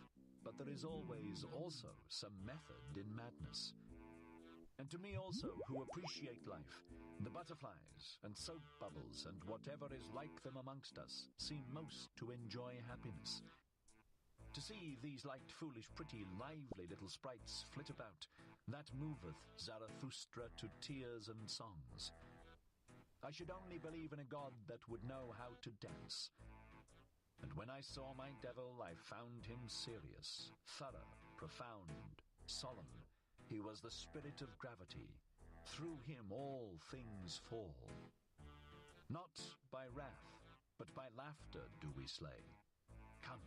[SPEAKER 3] but there is always also some method in madness. And to me also, who appreciate life, the butterflies and soap bubbles and whatever is like them amongst us seem most to enjoy happiness. To see these light, foolish, pretty, lively little sprites flit about, that moveth Zarathustra to tears and songs. I should only believe in a god that would know how to dance. And when I saw my devil, I found him serious, thorough, profound, solemn. He was the spirit of gravity. Through him all things fall. Not by wrath, but by laughter do we slay. Come,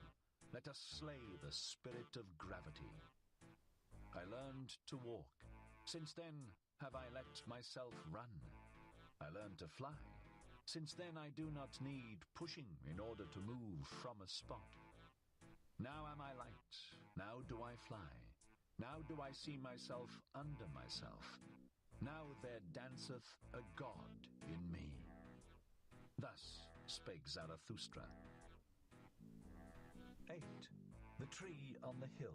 [SPEAKER 3] let us slay the spirit of gravity. I learned to walk. Since then have I let myself run. I learned to fly. Since then I do not need pushing in order to move from a spot. Now am I light. Now do I fly. Now do I see myself under myself. Now there danceth a god in me. Thus spake Zarathustra. 8. The Tree on the Hill.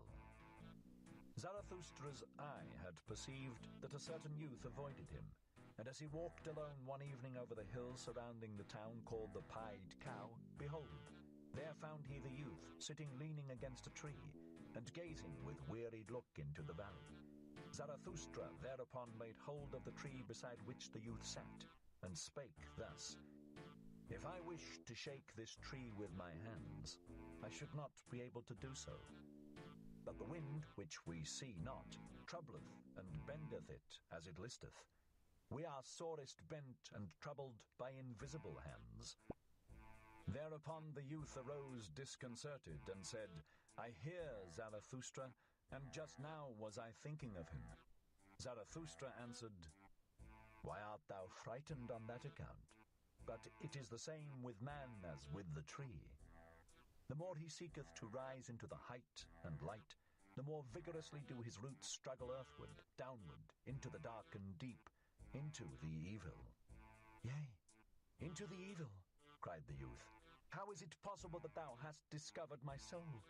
[SPEAKER 3] Zarathustra's eye had perceived that a certain youth avoided him, and as he walked alone one evening over the hill surrounding the town called the Pied Cow, behold, there found he the youth sitting leaning against a tree, and gazing with wearied look into the valley. Zarathustra thereupon laid hold of the tree beside which the youth sat, and spake thus, If I wished to shake this tree with my hands, I should not be able to do so. But the wind, which we see not, troubleth and bendeth it as it listeth. We are sorest bent and troubled by invisible hands. Thereupon the youth arose disconcerted and said, I hear Zarathustra, and just now was I thinking of him. Zarathustra answered, Why art thou frightened on that account? But it is the same with man as with the tree. The more he seeketh to rise into the height and light, the more vigorously do his roots struggle earthward, downward, into the dark and deep, into the evil. Yea, into the evil, cried the youth. How is it possible that thou hast discovered my soul?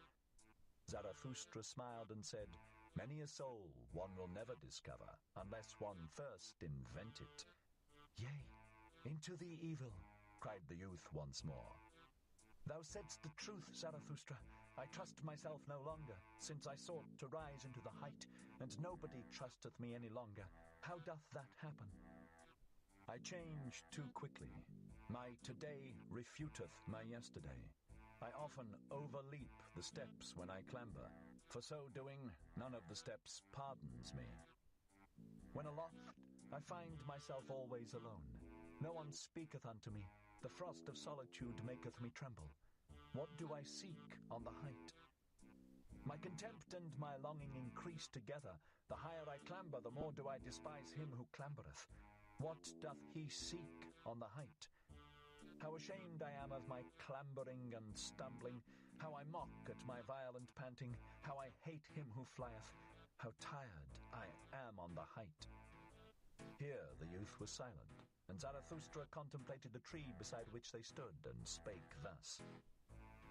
[SPEAKER 3] Zarathustra smiled and said, Many a soul one will never discover, unless one first invent it. Yea, into the evil, cried the youth once more. Thou saidst the truth, Zarathustra. I trust myself no longer, since I sought to rise into the height, and nobody trusteth me any longer. How doth that happen? I change too quickly. My today refuteth my yesterday. I often overleap the steps when I clamber. For so doing, none of the steps pardons me. When aloft, I find myself always alone. No one speaketh unto me. The frost of solitude maketh me tremble. What do I seek on the height? My contempt and my longing increase together. The higher I clamber, the more do I despise him who clambereth. What doth he seek on the height? How ashamed I am of my clambering and stumbling, how I mock at my violent panting, how I hate him who flieth, how tired I am on the height. Here the youth was silent, and Zarathustra contemplated the tree beside which they stood, and spake thus.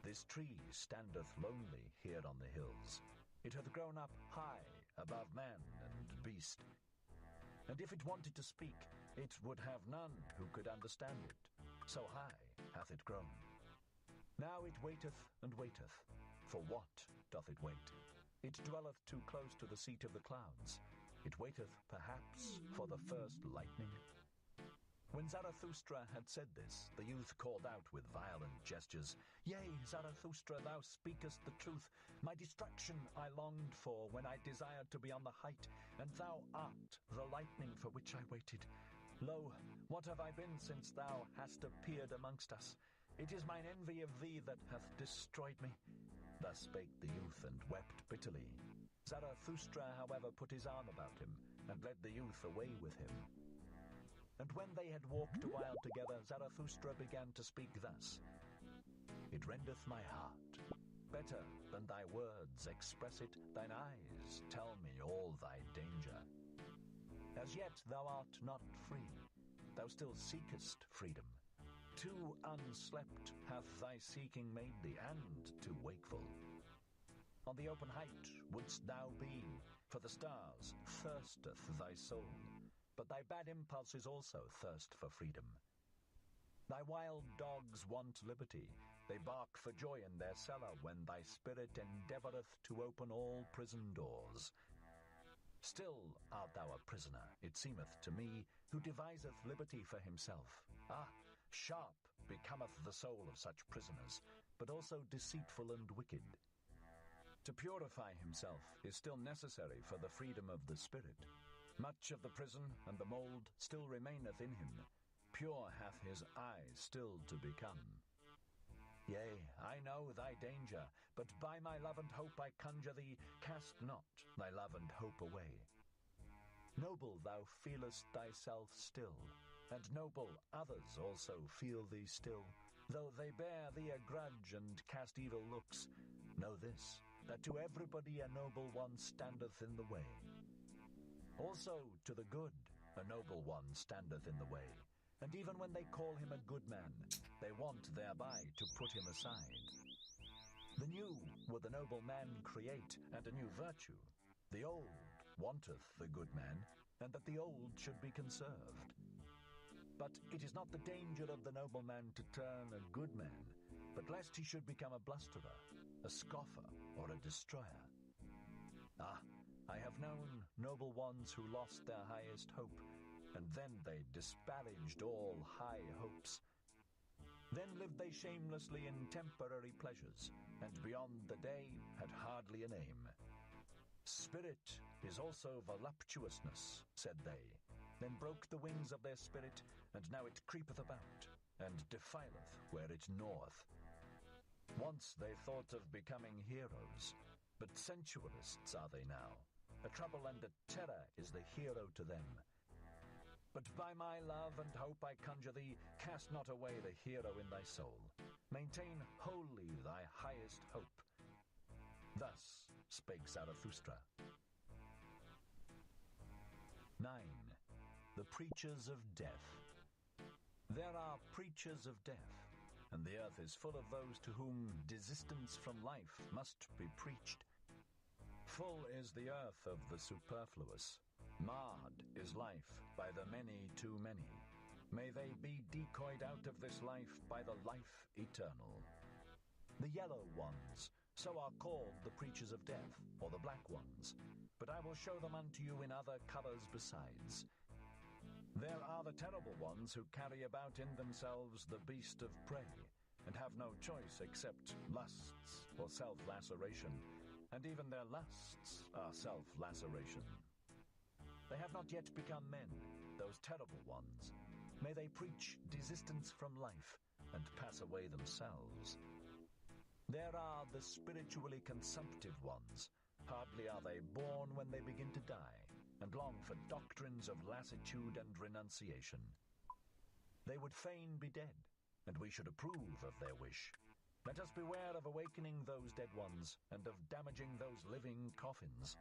[SPEAKER 3] This tree standeth lonely here on the hills. It hath grown up high above man and beast. And if it wanted to speak, it would have none who could understand it. So high hath it grown. Now it waiteth and waiteth. For what doth it wait? It dwelleth too close to the seat of the clouds. It waiteth, perhaps, for the first lightning. When Zarathustra had said this, the youth called out with violent gestures, Yea, Zarathustra, thou speakest the truth. My destruction I longed for when I desired to be on the height, and thou art the lightning for which I waited. Lo, what have I been since thou hast appeared amongst us? It is mine envy of thee that hath destroyed me. Thus spake the youth, and wept bitterly. Zarathustra, however, put his arm about him, and led the youth away with him. And when they had walked a while together, Zarathustra began to speak thus. It rendeth my heart. Better than thy words express it, thine eyes tell me all thy danger. As yet thou art not free, thou still seekest freedom. Too unslept hath thy seeking made thee, and too wakeful. On the open height wouldst thou be, for the stars thirsteth thy soul, but thy bad impulses also thirst for freedom. Thy wild dogs want liberty, they bark for joy in their cellar when thy spirit endeavoureth to open all prison doors. Still art thou a prisoner, it seemeth to me, who deviseth liberty for himself. Ah, sharp becometh the soul of such prisoners, but also deceitful and wicked. To purify himself is still necessary for the freedom of the spirit. Much of the prison and the mould still remaineth in him. Pure hath his eye still to become. Yea, I know thy danger, but by my love and hope I conjure thee, cast not thy love and hope away. Noble thou feelest thyself still, and noble others also feel thee still. Though they bear thee a grudge and cast evil looks, know this, that to everybody a noble one standeth in the way. Also to the good a noble one standeth in the way. And even when they call him a good man, they want thereby to put him aside. The new would the noble man create, and a new virtue. The old wanteth the good man, and that the old should be conserved. But it is not the danger of the noble man to turn a good man, but lest he should become a blusterer, a scoffer, or a destroyer. Ah, I have known noble ones who lost their highest hope, and then they disparaged all high hopes. Then lived they shamelessly in temporary pleasures, and beyond the day had hardly a name. Spirit is also voluptuousness, said they, then broke the wings of their spirit, and now it creepeth about, and defileth where it gnaweth. Once they thought of becoming heroes, but sensualists are they now. A trouble and a terror is the hero to them. But by my love and hope I conjure thee, cast not away the hero in thy soul. Maintain wholly thy highest hope. Thus spake Zarathustra. 9. The Preachers of Death. There are preachers of death, and the earth is full of those to whom desistance from life must be preached. Full is the earth of the superfluous. Marred is life by the many too many. May they be decoyed out of this life by the life eternal. The yellow ones, so are called the preachers of death, or the black ones, but I will show them unto you in other colours besides. There are the terrible ones who carry about in themselves the beast of prey, and have no choice except lusts or self-laceration, and even their lusts are self-laceration. They have not yet become men, those terrible ones. May they preach desistance from life and pass away themselves. There are the spiritually consumptive ones. Hardly are they born when they begin to die, and long for doctrines of lassitude and renunciation. They would fain be dead, and we should approve of their wish. Let us beware of awakening those dead ones, and of damaging those living coffins.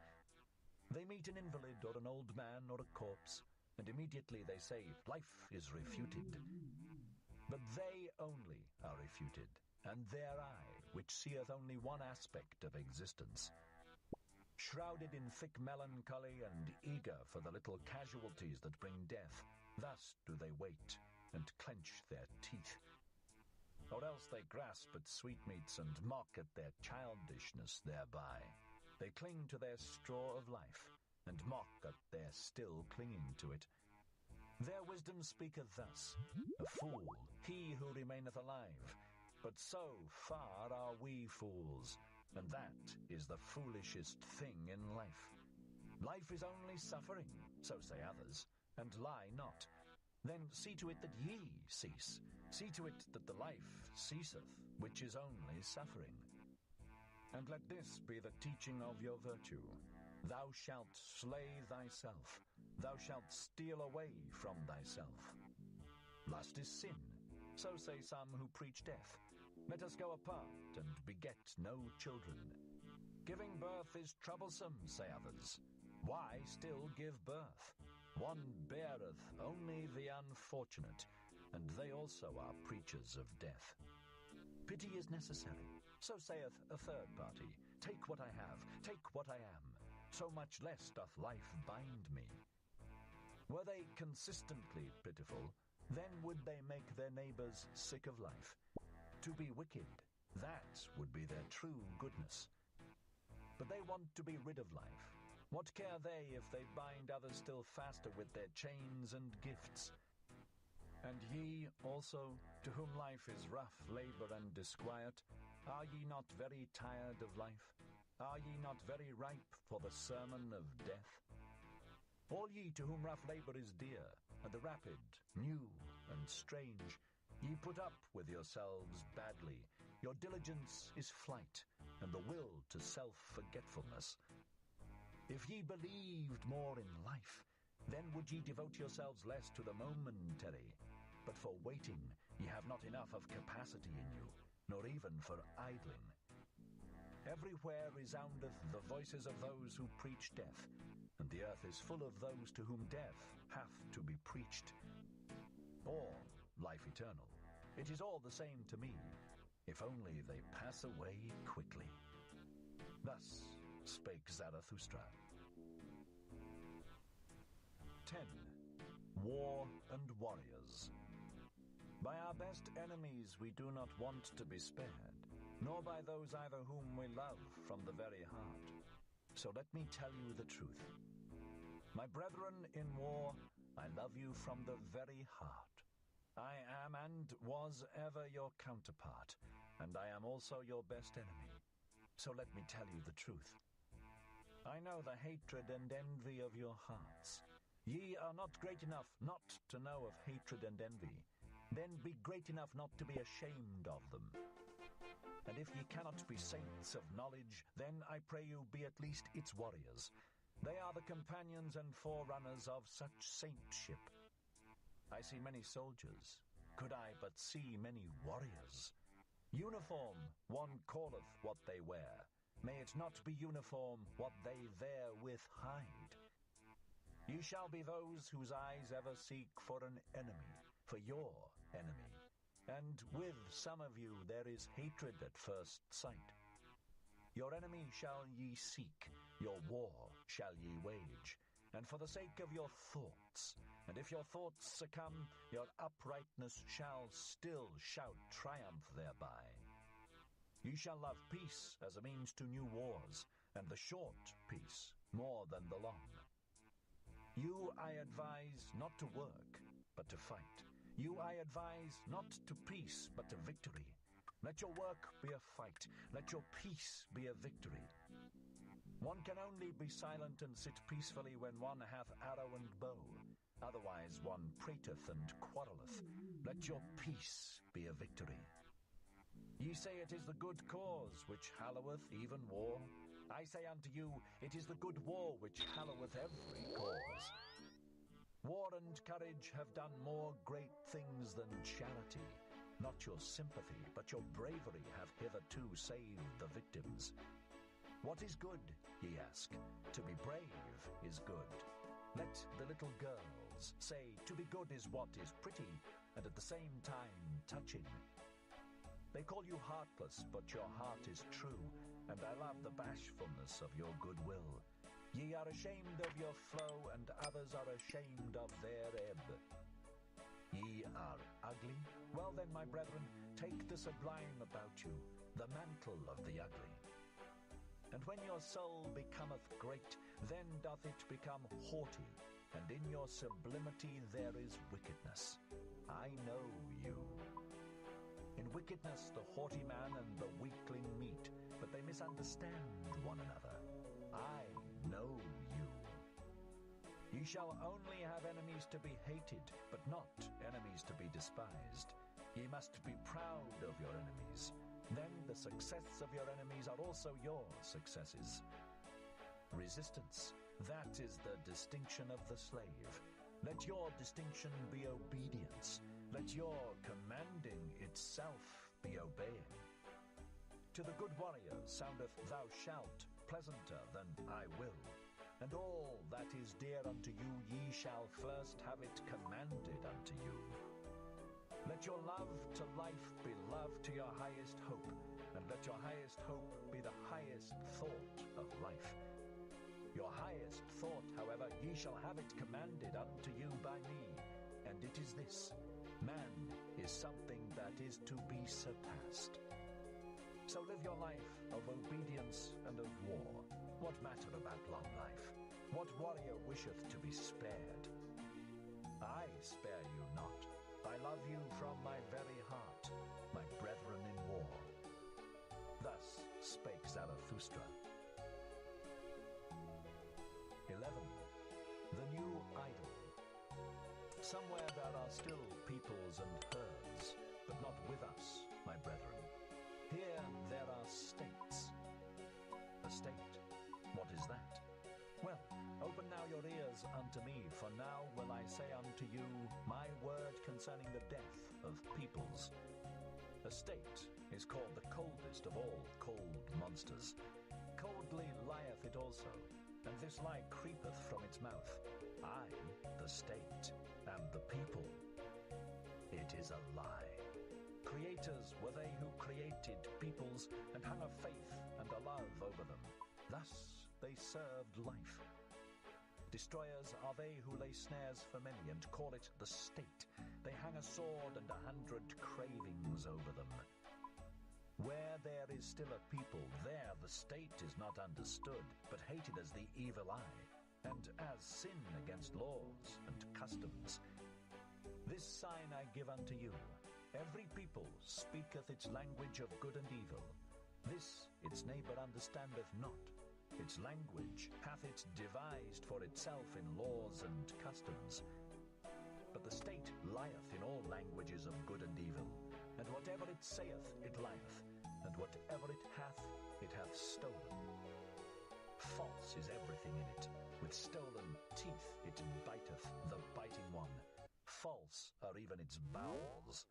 [SPEAKER 3] They meet an invalid or an old man or a corpse, and immediately they say, life is refuted. But they only are refuted, and their eye, which seeth only one aspect of existence. Shrouded in thick melancholy and eager for the little casualties that bring death, thus do they wait and clench their teeth. Or else they grasp at sweetmeats and mock at their childishness thereby. They cling to their straw of life, and mock at their still clinging to it. Their wisdom speaketh thus, a fool, he who remaineth alive. But so far are we fools, and that is the foolishest thing in life. Life is only suffering, so say others, and lie not. Then see to it that ye cease. See to it that the life ceaseth, which is only suffering. And let this be the teaching of your virtue. Thou shalt slay thyself. thou shalt steal away from thyself. Lust is sin, so say some who preach death. Let us go apart and beget no children. Giving birth is troublesome, say others. Why still give birth? One beareth only the unfortunate, and they also are preachers of death. Pity is necessary, so saith a third party. Take what I have, take what I am, so much less doth life bind me. Were they consistently pitiful, then would they make their neighbors sick of life. To be wicked, that would be their true goodness. But they want to be rid of life. What care they if they bind others still faster with their chains and gifts? And ye also, to whom life is rough labour and disquiet, are ye not very tired of life? Are ye not very ripe for the sermon of death? All ye to whom rough labour is dear, and the rapid, new, and strange, ye put up with yourselves badly. Your diligence is flight, and the will to self-forgetfulness. If ye believed more in life, then would ye devote yourselves less to the momentary. But for waiting ye have not enough of capacity in you, nor even for idling. Everywhere resoundeth the voices of those who preach death, and the earth is full of those to whom death hath to be preached. Or life eternal. It is all the same to me, if only they pass away quickly. Thus spake Zarathustra. 10. War and Warriors. By our best enemies we do not want to be spared, nor by those either whom we love from the very heart. So let me tell you the truth. My brethren in war, I love you from the very heart. I am and was ever your counterpart, and I am also your best enemy. So let me tell you the truth. I know the hatred and envy of your hearts. Ye are not great enough not to know of hatred and envy. Then be great enough not to be ashamed of them. And if ye cannot be saints of knowledge, then I pray you be at least its warriors. They are the companions and forerunners of such saintship. I see many soldiers. Could I but see many warriors? Uniform, one calleth what they wear. May it not be uniform what they therewith hide. Ye shall be those whose eyes ever seek for an enemy, for your enemy. And with some of you there is hatred at first sight. Your enemy shall ye seek, your war shall ye wage, and for the sake of your thoughts. And if your thoughts succumb, your uprightness shall still shout triumph thereby. Ye shall love peace as a means to new wars, and the short peace more than the long. You I advise not to work, but to fight. You I advise not to peace, but to victory. Let your work be a fight. Let your peace be a victory. One can only be silent and sit peacefully when one hath arrow and bow. Otherwise one prateth and quarreleth. Let your peace be a victory. Ye say it is the good cause which halloweth even war. I say unto you, it is the good war which halloweth every cause. War and courage have done more great things than charity. Not your sympathy, but your bravery have hitherto saved the victims. What is good, ye ask? To be brave is good. Let the little girls say, to be good is what is pretty, and at the same time touching. They call you heartless, but your heart is true, and I love the bashfulness of your goodwill. Ye are ashamed of your flow, and others are ashamed of their ebb. Ye are ugly? Well then, my brethren, take the sublime about you, the mantle of the ugly. And when your soul becometh great, then doth it become haughty, and in your sublimity there is wickedness. I know you. In wickedness the haughty man and the weakling meet, but they misunderstand one another. I know you. Ye shall only have enemies to be hated, but not enemies to be despised. Ye must be proud of your enemies. Then the success of your enemies are also your successes. Resistance That is the distinction of the slave. Let your distinction be obedience. Let your commanding itself be obeying. To the good warrior soundeth thou shalt pleasanter than I will. And all that is dear unto you, ye shall first have it commanded unto you. Let your love to life be love to your highest hope, and let your highest hope be the highest thought of life. Your highest thought, however, ye shall have it commanded unto you by me, and it is this: man is something that is to be surpassed. So live your life of obedience and of war. What matter about long life? What warrior wisheth to be spared? I spare you not. I love you from my very heart, my brethren in war. Thus spake Zarathustra. 11. The new idol. Somewhere there are still peoples and herds, but not with us, my brethren. Here there are states. A state, what is that? Well, open now your ears unto me, for now will I say unto you my word concerning the death of peoples. A state is called the coldest of all cold monsters. Coldly lieth it also, and this lie creepeth from its mouth. I, the state, am the people. It is a lie. Creators were they who created peoples and hung a faith and a love over them. Thus they served life. Destroyers are they who lay snares for many and call it the state. They hang a sword and 100 cravings over them. Where there is still a people, there the state is not understood, but hated as the evil eye, and as sin against laws and customs. This sign I give unto you: every people speaketh its language of good and evil. This its neighbor understandeth not. Its language hath it devised for itself in laws and customs. But the state lieth in all languages of good and evil, and whatever it saith it lieth, and whatever it hath stolen. False is everything in it. With stolen teeth it biteth the biting one. False are even its bowels.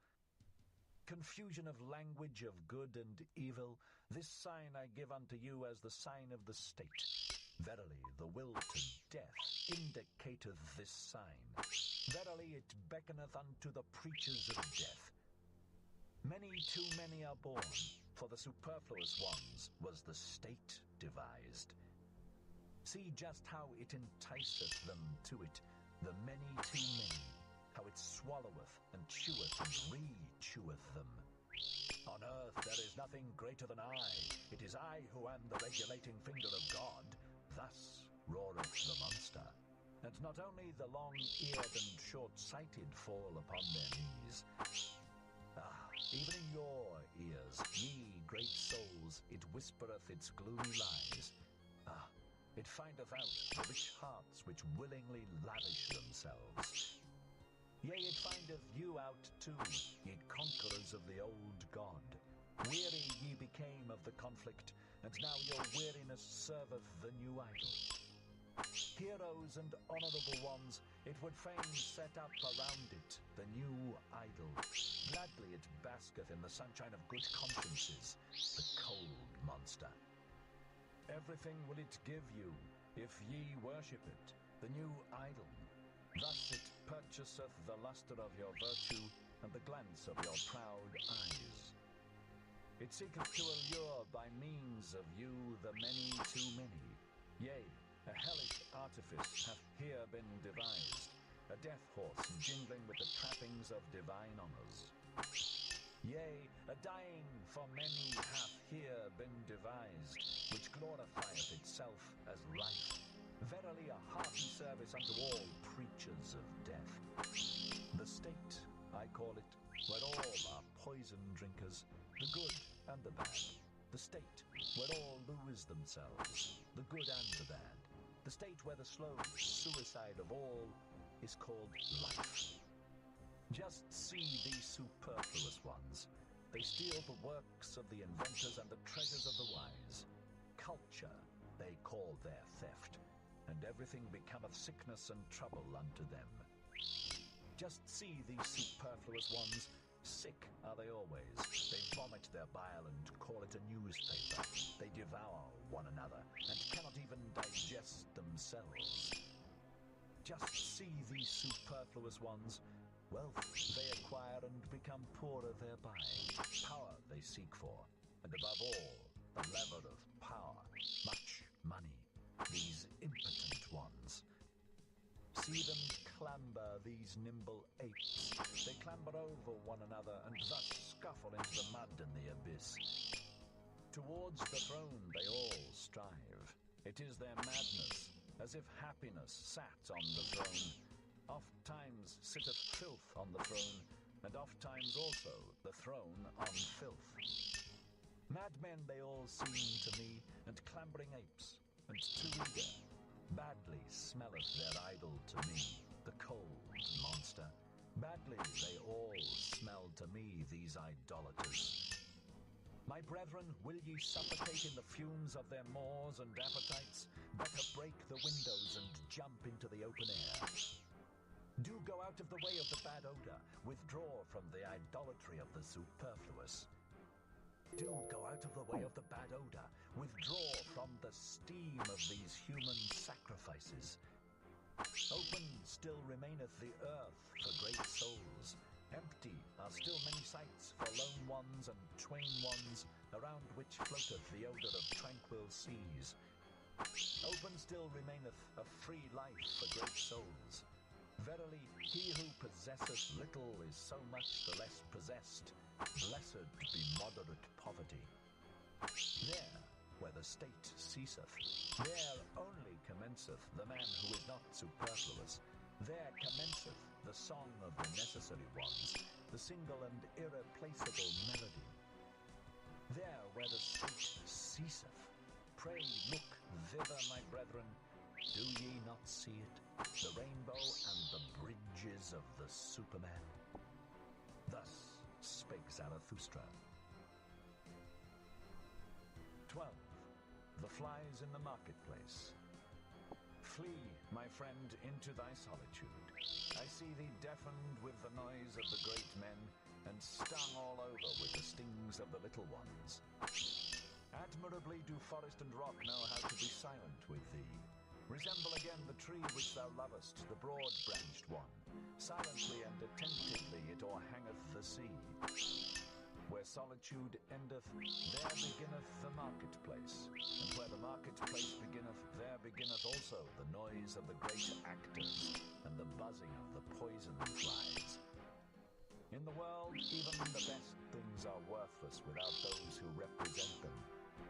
[SPEAKER 3] Confusion of language of good and evil, this sign I give unto you as the sign of the state. Verily, the will to death indicateth this sign. Verily, it beckoneth unto the preachers of death. Many too many are born, for the superfluous ones was the state devised. See just how it enticeth them to it, the many too many, how it swalloweth and cheweth and re-cheweth them. On earth there is nothing greater than I. It is I who am the regulating finger of God. Thus roareth the monster. And not only the long-eared and short-sighted fall upon their knees. Even in your ears, ye great souls, it whispereth its gloomy lies. It findeth out the rich hearts which willingly lavish themselves. Yea, it findeth you out too, ye conquerors of the old God. Weary ye became of the conflict, and now your weariness serveth the new idol. Heroes and honorable ones, it would fain set up around it the new idol. Gladly it basketh in the sunshine of good consciences, the cold monster. Everything will it give you, if ye worship it, the new idol. Thus it purchaseth the lustre of your virtue and the glance of your proud eyes. It seeketh to allure by means of you the many too many. Yea, a hellish artifice hath here been devised, a death horse jingling with the trappings of divine honors. Yea, a dying for many hath here been devised, which glorifieth itself as life. Verily a hearty service unto all preachers of death. The state, I call it, where all are poison drinkers, the good and the bad. The state, where all lose themselves, the good and the bad. The state where the slow suicide of all is called life. Just see these superfluous ones. They steal the works of the inventors and the treasures of the wise. Culture, they call their theft. and everything becometh sickness and trouble unto them. Just see these superfluous ones. Sick are they always. They vomit their bile and call it a newspaper. They devour one another and cannot even digest themselves. Just see these superfluous ones. Wealth they acquire and become poorer thereby. Power they seek for, and above all, the lever of power, much money, these impotent ones. See them clamber, these nimble apes. They clamber over one another and thus scuffle into the mud and the abyss. Towards the throne they all strive. It is their madness, as if happiness sat on the throne. Oft-times sitteth filth on the throne, and oft-times also the throne on filth. Madmen they all seem to me, and clambering apes, and too eager. Badly smelleth their idol to me, the cold monster. Badly they all smell to me, these idolaters. My brethren, will ye suffocate in the fumes of their maws and appetites? Better break the windows and jump into the open air. Do go out of the way of the bad odor. Withdraw from the idolatry of the superfluous. Do go out of the way of the bad odor. Withdraw from the steam of these human sacrifices. Open still remaineth the earth for great souls. Empty are still many sites for lone ones and twain ones, around which floateth the odor of tranquil seas. Open still remaineth a free life for great souls. Verily, he who possesseth little is so much the less possessed. Blessed be moderate poverty. There, where the state ceaseth, there only commenceth the man who is not superfluous. There commenceth the song of the necessary ones, the single and irreplaceable melody. There where the state ceaseth, pray look thither, my brethren. Do ye not see it, the rainbow and the bridges of the Superman? Thus spake Zarathustra. 12. The flies in the marketplace. Flee, my friend, into thy solitude. I see thee deafened with the noise of the great men, and stung all over with the stings of the little ones. Admirably do forest and rock know how to be silent with thee. Resemble again the tree which thou lovest, the broad-branched one. Silently and attentively it o'erhangeth the sea. Where solitude endeth, there beginneth the marketplace. And where the marketplace beginneth, there beginneth also the noise of the great actors, and the buzzing of the poison flies. In the world, even the best things are worthless without those who represent them.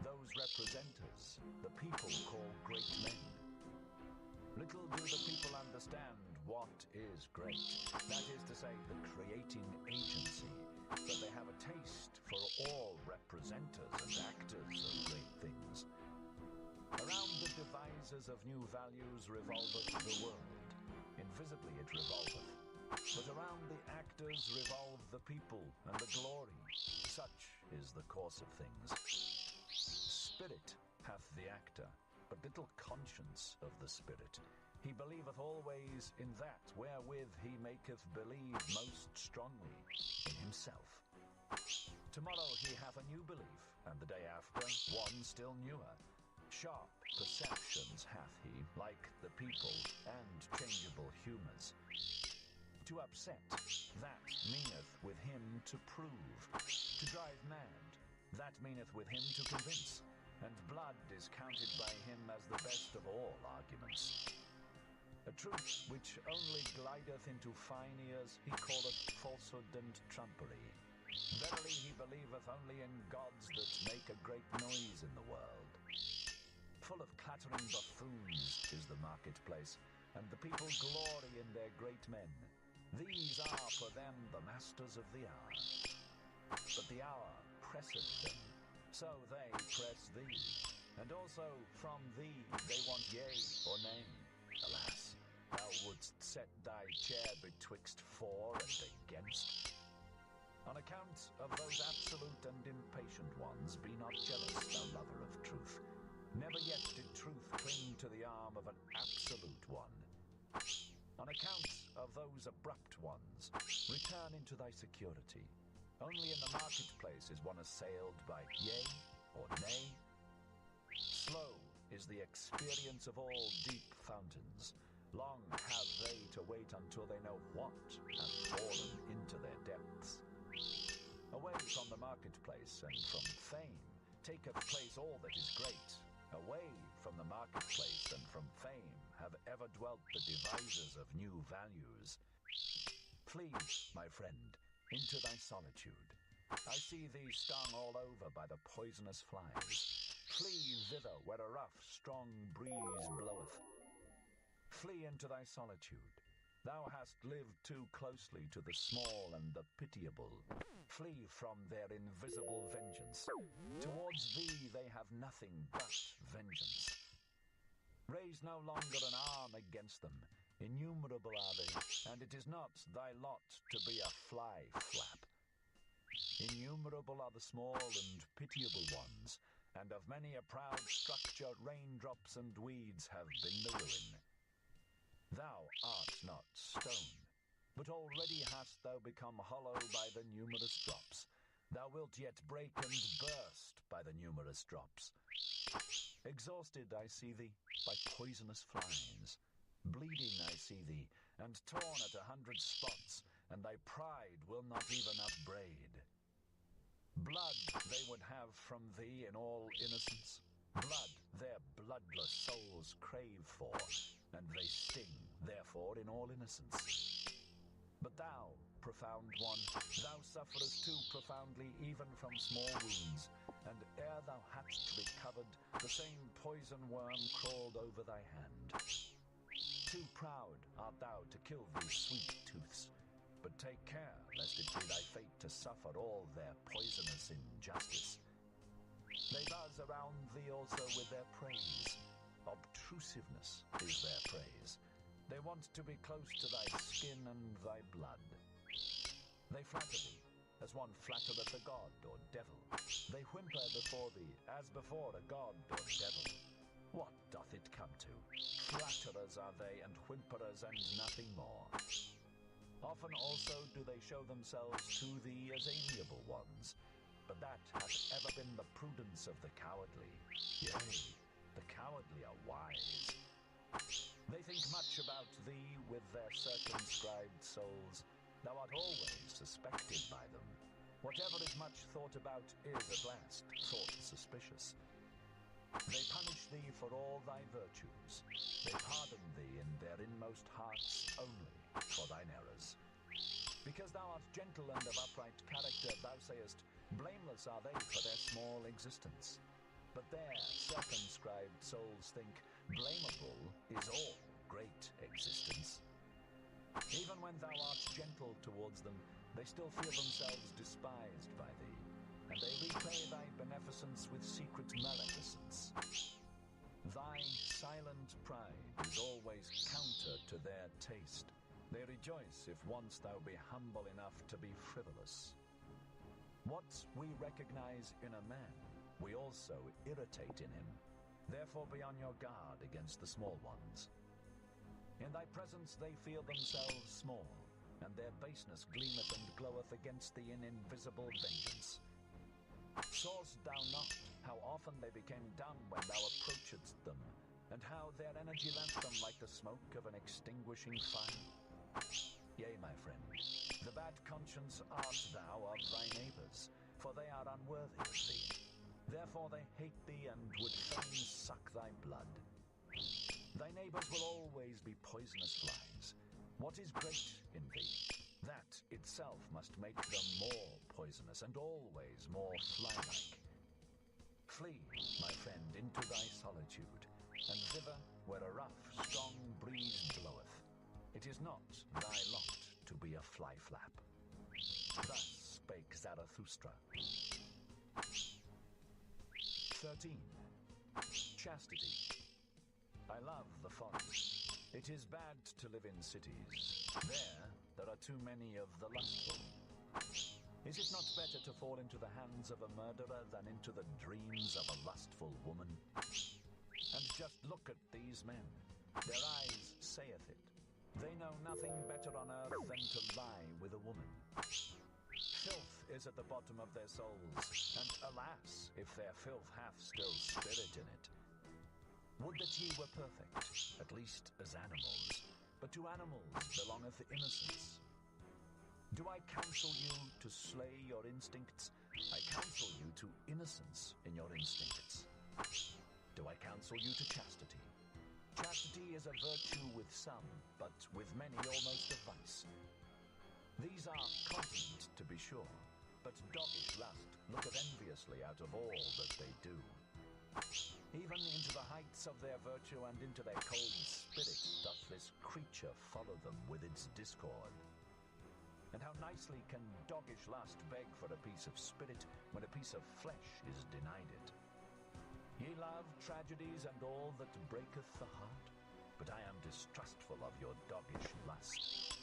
[SPEAKER 3] Those representers, the people call great men. Little do the people understand what is great. That is to say, the creating agency. But they have a taste for all representers and actors of great things. Around the devisers of new values revolveth the world. Invisibly it revolveth. But around the actors revolve the people and the glory. Such is the course of things. Spirit hath the actor, but little conscience of the spirit. He believeth always in that wherewith he maketh believe most strongly, in himself. Tomorrow he hath a new belief, and the day after one still newer. Sharp perceptions hath he, like the people, and changeable humours. To upset, that meaneth with him to prove. To drive mad, that meaneth with him to convince. And blood is counted by him as the best of all arguments. A truth which only glideth into fine ears he calleth falsehood and trumpery. Verily he believeth only in gods that make a great noise in the world. Full of clattering buffoons is the marketplace, and the people glory in their great men. These are for them the masters of the hour. But the hour presseth them, so they press thee. And also from thee they want yea or nay. Alas, thou wouldst set thy chair betwixt for and against. On account of those absolute and impatient ones, be not jealous, thou lover of truth. Never yet did truth cling to the arm of an absolute one. On account of those abrupt ones, return into thy security. Only in the marketplace is one assailed by yea or nay. Slow is the experience of all deep fountains. Long have they to wait until they know what hath fallen into their depths. Away from the marketplace and from fame taketh place all that is great. Away from the marketplace and from fame have ever dwelt the devisers of new values. Flee, my friend, into thy solitude. I see thee stung all over by the poisonous flies. Flee thither where a rough, strong breeze bloweth. Flee into thy solitude. Thou hast lived too closely to the small and the pitiable. Flee from their invisible vengeance. Towards thee they have nothing but vengeance. Raise no longer an arm against them. Innumerable are they, and it is not thy lot to be a fly flap. Innumerable are the small and pitiable ones, and of many a proud structure raindrops and weeds have been the ruin. Thou art not stone, but already hast thou become hollow by the numerous drops. Thou wilt yet break and burst by the numerous drops. Exhausted I see thee by poisonous flies. Bleeding I see thee, and torn at 100 spots, and thy pride will not even upbraid. Blood they would have from thee in all innocence. Blood their bloodless souls crave for, and they sting, therefore, in all innocence. But thou, profound one, thou sufferest too profoundly even from small wounds, and ere thou hadst recovered, the same poison worm crawled over thy hand. Too proud art thou to kill these sweet tooths, but take care lest it be thy fate to suffer all their poisonous injustice. They buzz around thee also with their praise. Obtrusiveness is their praise. They want to be close to thy skin and thy blood. They flatter thee, as one flattereth a god or devil. They whimper before thee, as before a god or devil. What doth it come to? Flatterers are they, and whimperers, and nothing more. Often also do they show themselves to thee as amiable ones, but that hath ever been the prudence of the cowardly. Yea, the cowardly are wise. They think much about thee with their circumscribed souls. Thou art always suspected by them. Whatever is much thought about is at last thought suspicious. They punish thee for all thy virtues. They pardon thee in their inmost hearts only for thine errors. Because thou art gentle and of upright character, thou sayest, blameless are they for their small existence. But their circumscribed souls think, blamable is all great existence. Even when thou art gentle towards them, they still feel themselves despised by thee, and they repay thy beneficence with secret maleficence. Thy silent pride is always counter to their taste. They rejoice if once thou be humble enough to be frivolous. What we recognize in a man, we also irritate in him. Therefore be on your guard against the small ones. In thy presence they feel themselves small, and their baseness gleameth and gloweth against thee in invisible vengeance. Sawest thou not how often they became dumb when thou approachedst them, and how their energy left them like the smoke of an extinguishing fire? Yea, my friend, the bad conscience art thou of thy neighbours, for they are unworthy of thee. Therefore they hate thee and would fain suck thy blood. Thy neighbours will always be poisonous flies. What is great in thee? That itself must make them more poisonous and always more fly-like. Flee, my friend, into thy solitude, and thither where a rough, strong breeze bloweth. It is not thy lot to be a fly-flap. Thus spake Zarathustra. 13. Chastity. I love the forest. It is bad to live in cities. There are too many of the lustful. Is it not better to fall into the hands of a murderer than into the dreams of a lustful woman? And just look at these men. Their eyes saith it. They know nothing better on earth than to lie with a woman. Filth is at the bottom of their souls, and alas, if their filth hath still spirit in it. Would that ye were perfect, at least as animals, but to animals belongeth innocence. Do I counsel you to slay your instincts? I counsel you to innocence in your instincts. Do I counsel you to chastity? Chastity is a virtue with some, but with many almost a vice. These are continent, to be sure, but doggish lust looketh enviously out of all that they do. Even into the heights of their virtue and into their cold spirit doth this creature follow them with its discord. And how nicely can doggish lust beg for a piece of spirit when a piece of flesh is denied it. Ye love tragedies and all that breaketh the heart, but I am distrustful of your doggish lust.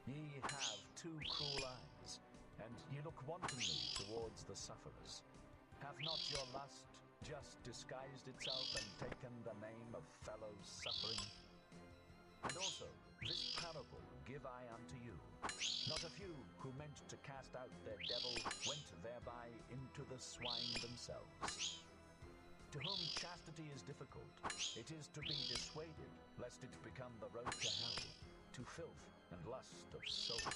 [SPEAKER 3] Ye have two cruel eyes, and ye look wantonly towards the sufferers. Hath not your lust just disguised itself and taken the name of fellow suffering? And also, this parable give I unto you. Not a few who meant to cast out their devil went thereby into the swine themselves. To whom chastity is difficult, it is to be dissuaded, lest it become the road to hell, to filth and lust of soul.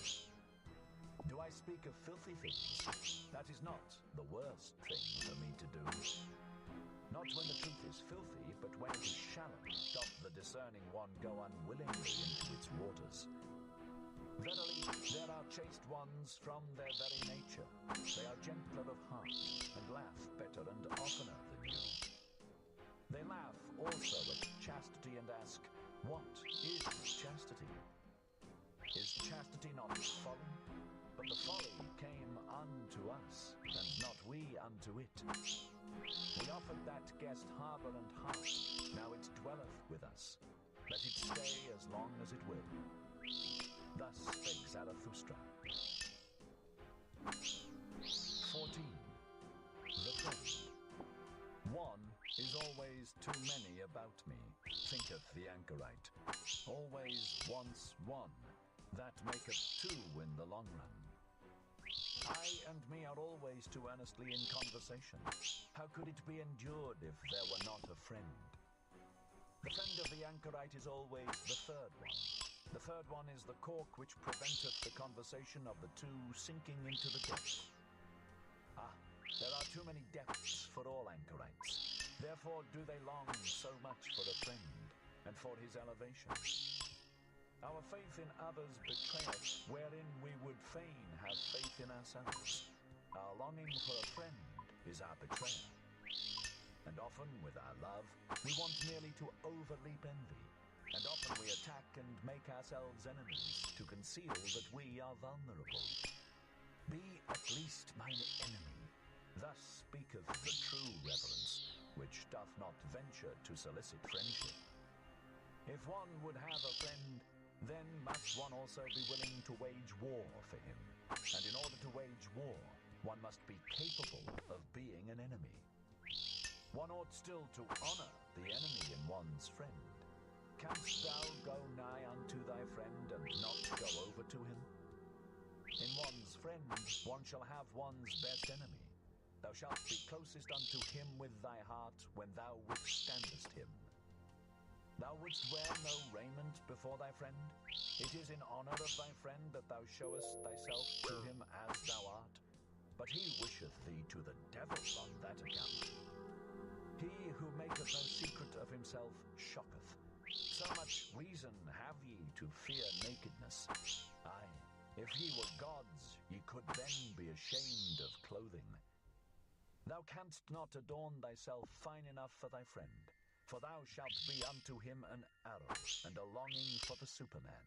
[SPEAKER 3] Do I speak of filthy things? That is not the worst thing for me to do. Not when the truth is filthy, but when it is shallow, doth the discerning one go unwillingly into its waters. Verily, there are chaste ones from their very nature. They are gentler of heart, and laugh better and oftener than you. They laugh also at chastity and ask, what is chastity? Is chastity not folly? But the folly came unto us, and not we unto it. We offered that guest harbour and heart, now it dwelleth with us. Let it stay as long as it will. Thus spake Zarathustra. 14. The Friend. One is always too many about me, thinketh the anchorite. Always wants one, that maketh two in the long run. I and me are always too earnestly in conversation. How could it be endured if there were not a friend? The friend of the anchorite is always the third one. The third one is the cork which preventeth the conversation of the two sinking into the depth. Ah, there are too many depths for all anchorites. Therefore do they long so much for a friend, and for his elevation. Our faith in others betrayeth, wherein we would fain have faith in ourselves. Our longing for a friend is our betrayer. And often with our love, we want merely to overleap envy. And often we attack and make ourselves enemies to conceal that we are vulnerable. Be at least mine enemy. Thus speaketh the true reverence, which doth not venture to solicit friendship. If one would have a friend, then must one also be willing to wage war for him. And in order to wage war, one must be capable of being an enemy. One ought still to honor the enemy in one's friend. Canst thou go nigh unto thy friend and not go over to him? In one's friend one shall have one's best enemy. Thou shalt be closest unto him with thy heart when thou withstandest him. Thou wouldst wear no raiment before thy friend? It is in honor of thy friend that thou showest thyself to him as thou art. But he wisheth thee to the devil on that account. He who maketh no secret of himself shocketh. So much reason have ye to fear nakedness. Aye, if ye were gods, ye could then be ashamed of clothing. Thou canst not adorn thyself fine enough for thy friend, for thou shalt be unto him an arrow, and a longing for the Superman.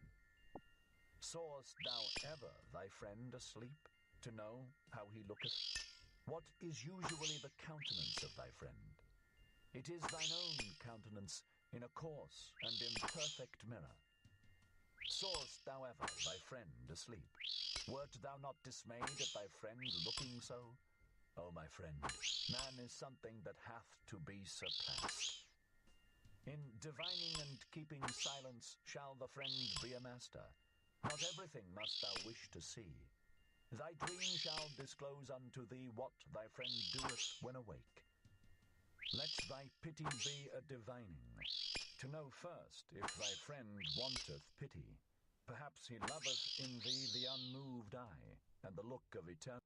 [SPEAKER 3] Sawest thou ever thy friend asleep, to know how he looketh? What is usually the countenance of thy friend? It is thine own countenance, in a coarse and imperfect mirror. Sawest thou ever thy friend asleep? Wert thou not dismayed at thy friend looking so? O my friend, man is something that hath to be surpassed. In divining and keeping silence shall the friend be a master. Not everything must thou wish to see. Thy dream shall disclose unto thee what thy friend doeth when awake. Let thy pity be a divining, to know first if thy friend wanteth pity. Perhaps he loveth in thee the unmoved eye, and the look of eternity.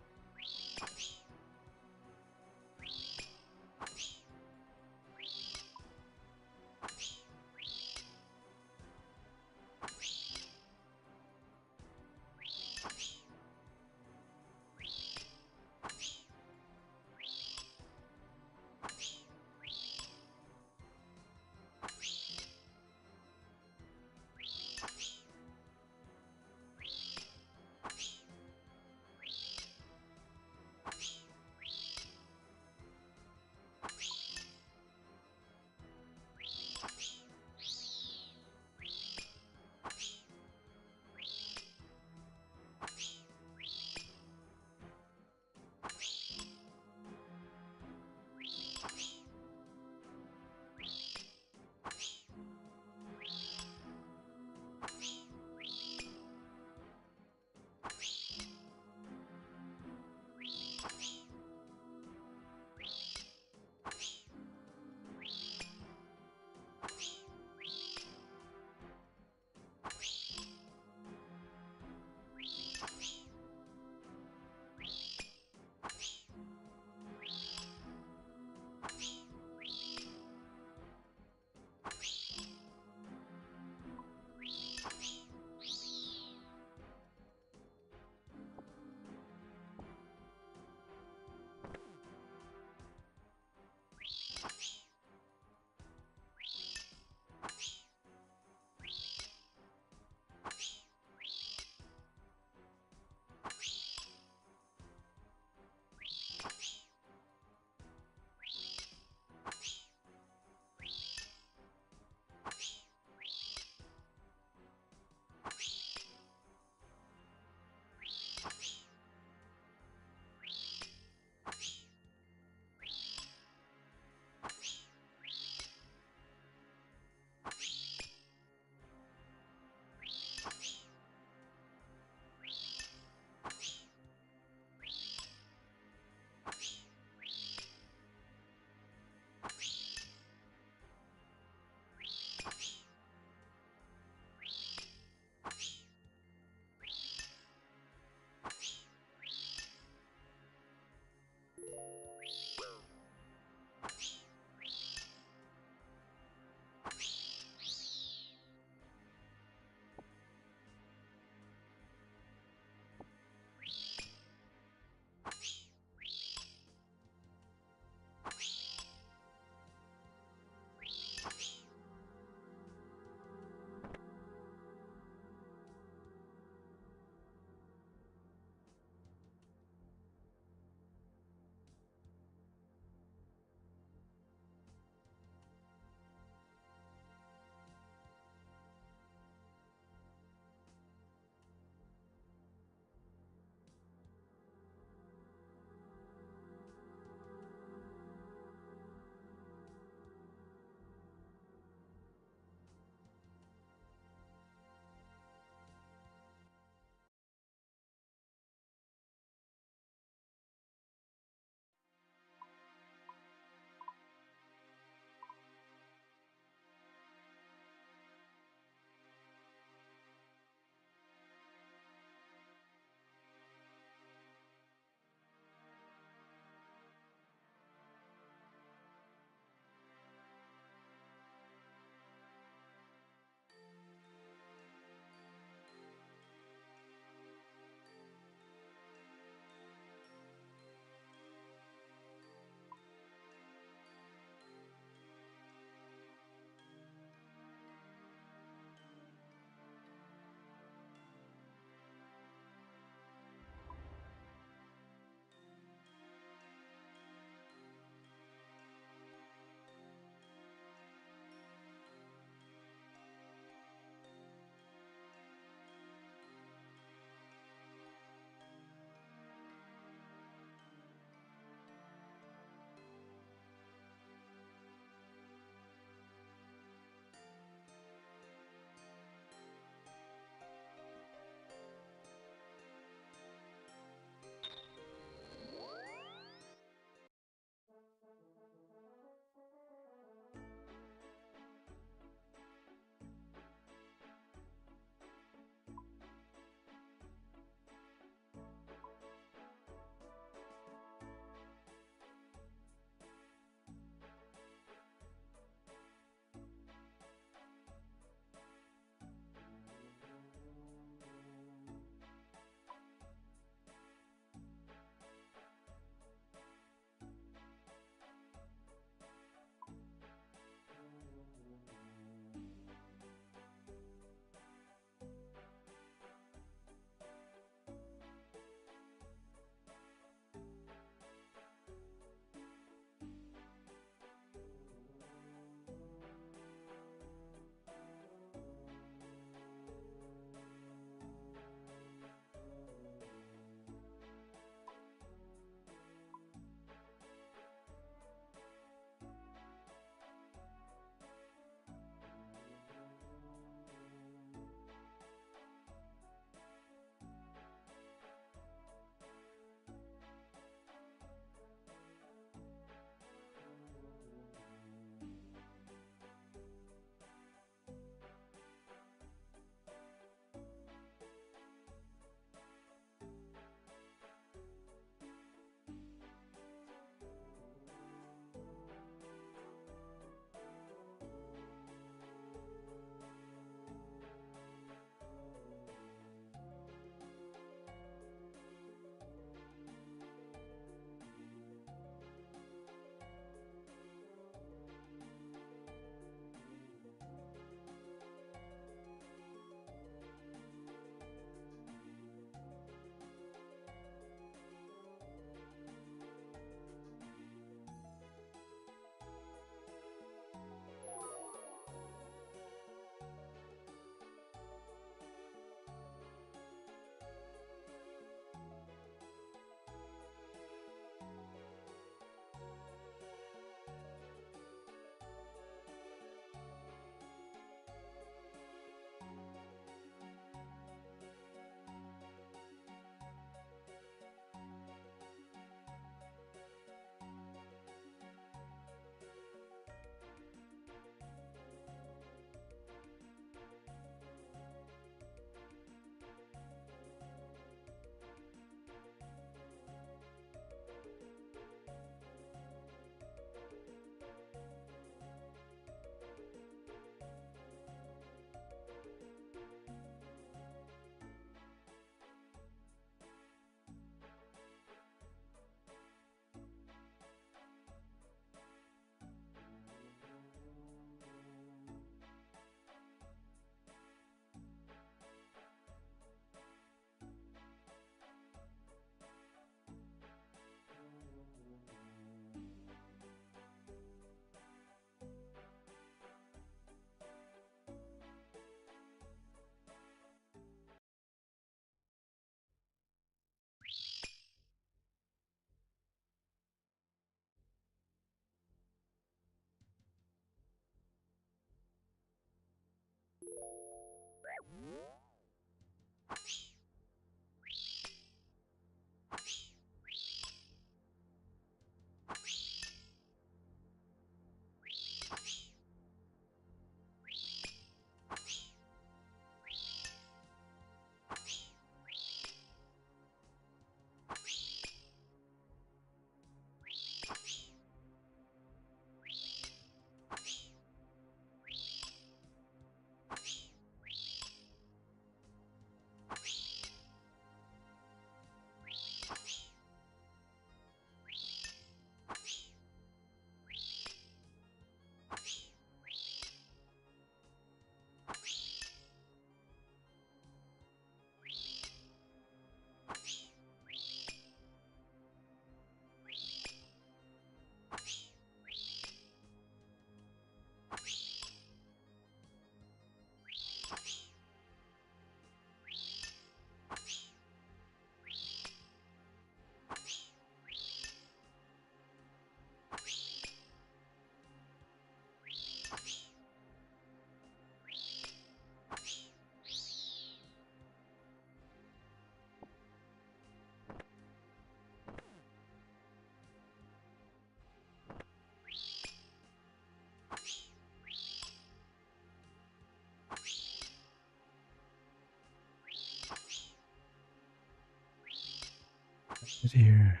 [SPEAKER 2] Sit here.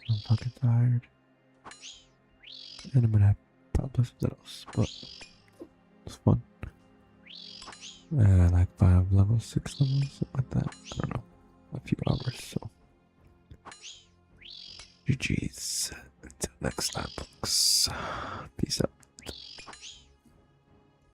[SPEAKER 2] I'm fucking tired. And I'm gonna have probably something else, but it's fun. Like 5 levels, 6 levels, something like that. I don't know. A few hours, so. GG's. Until next time, folks. Peace out.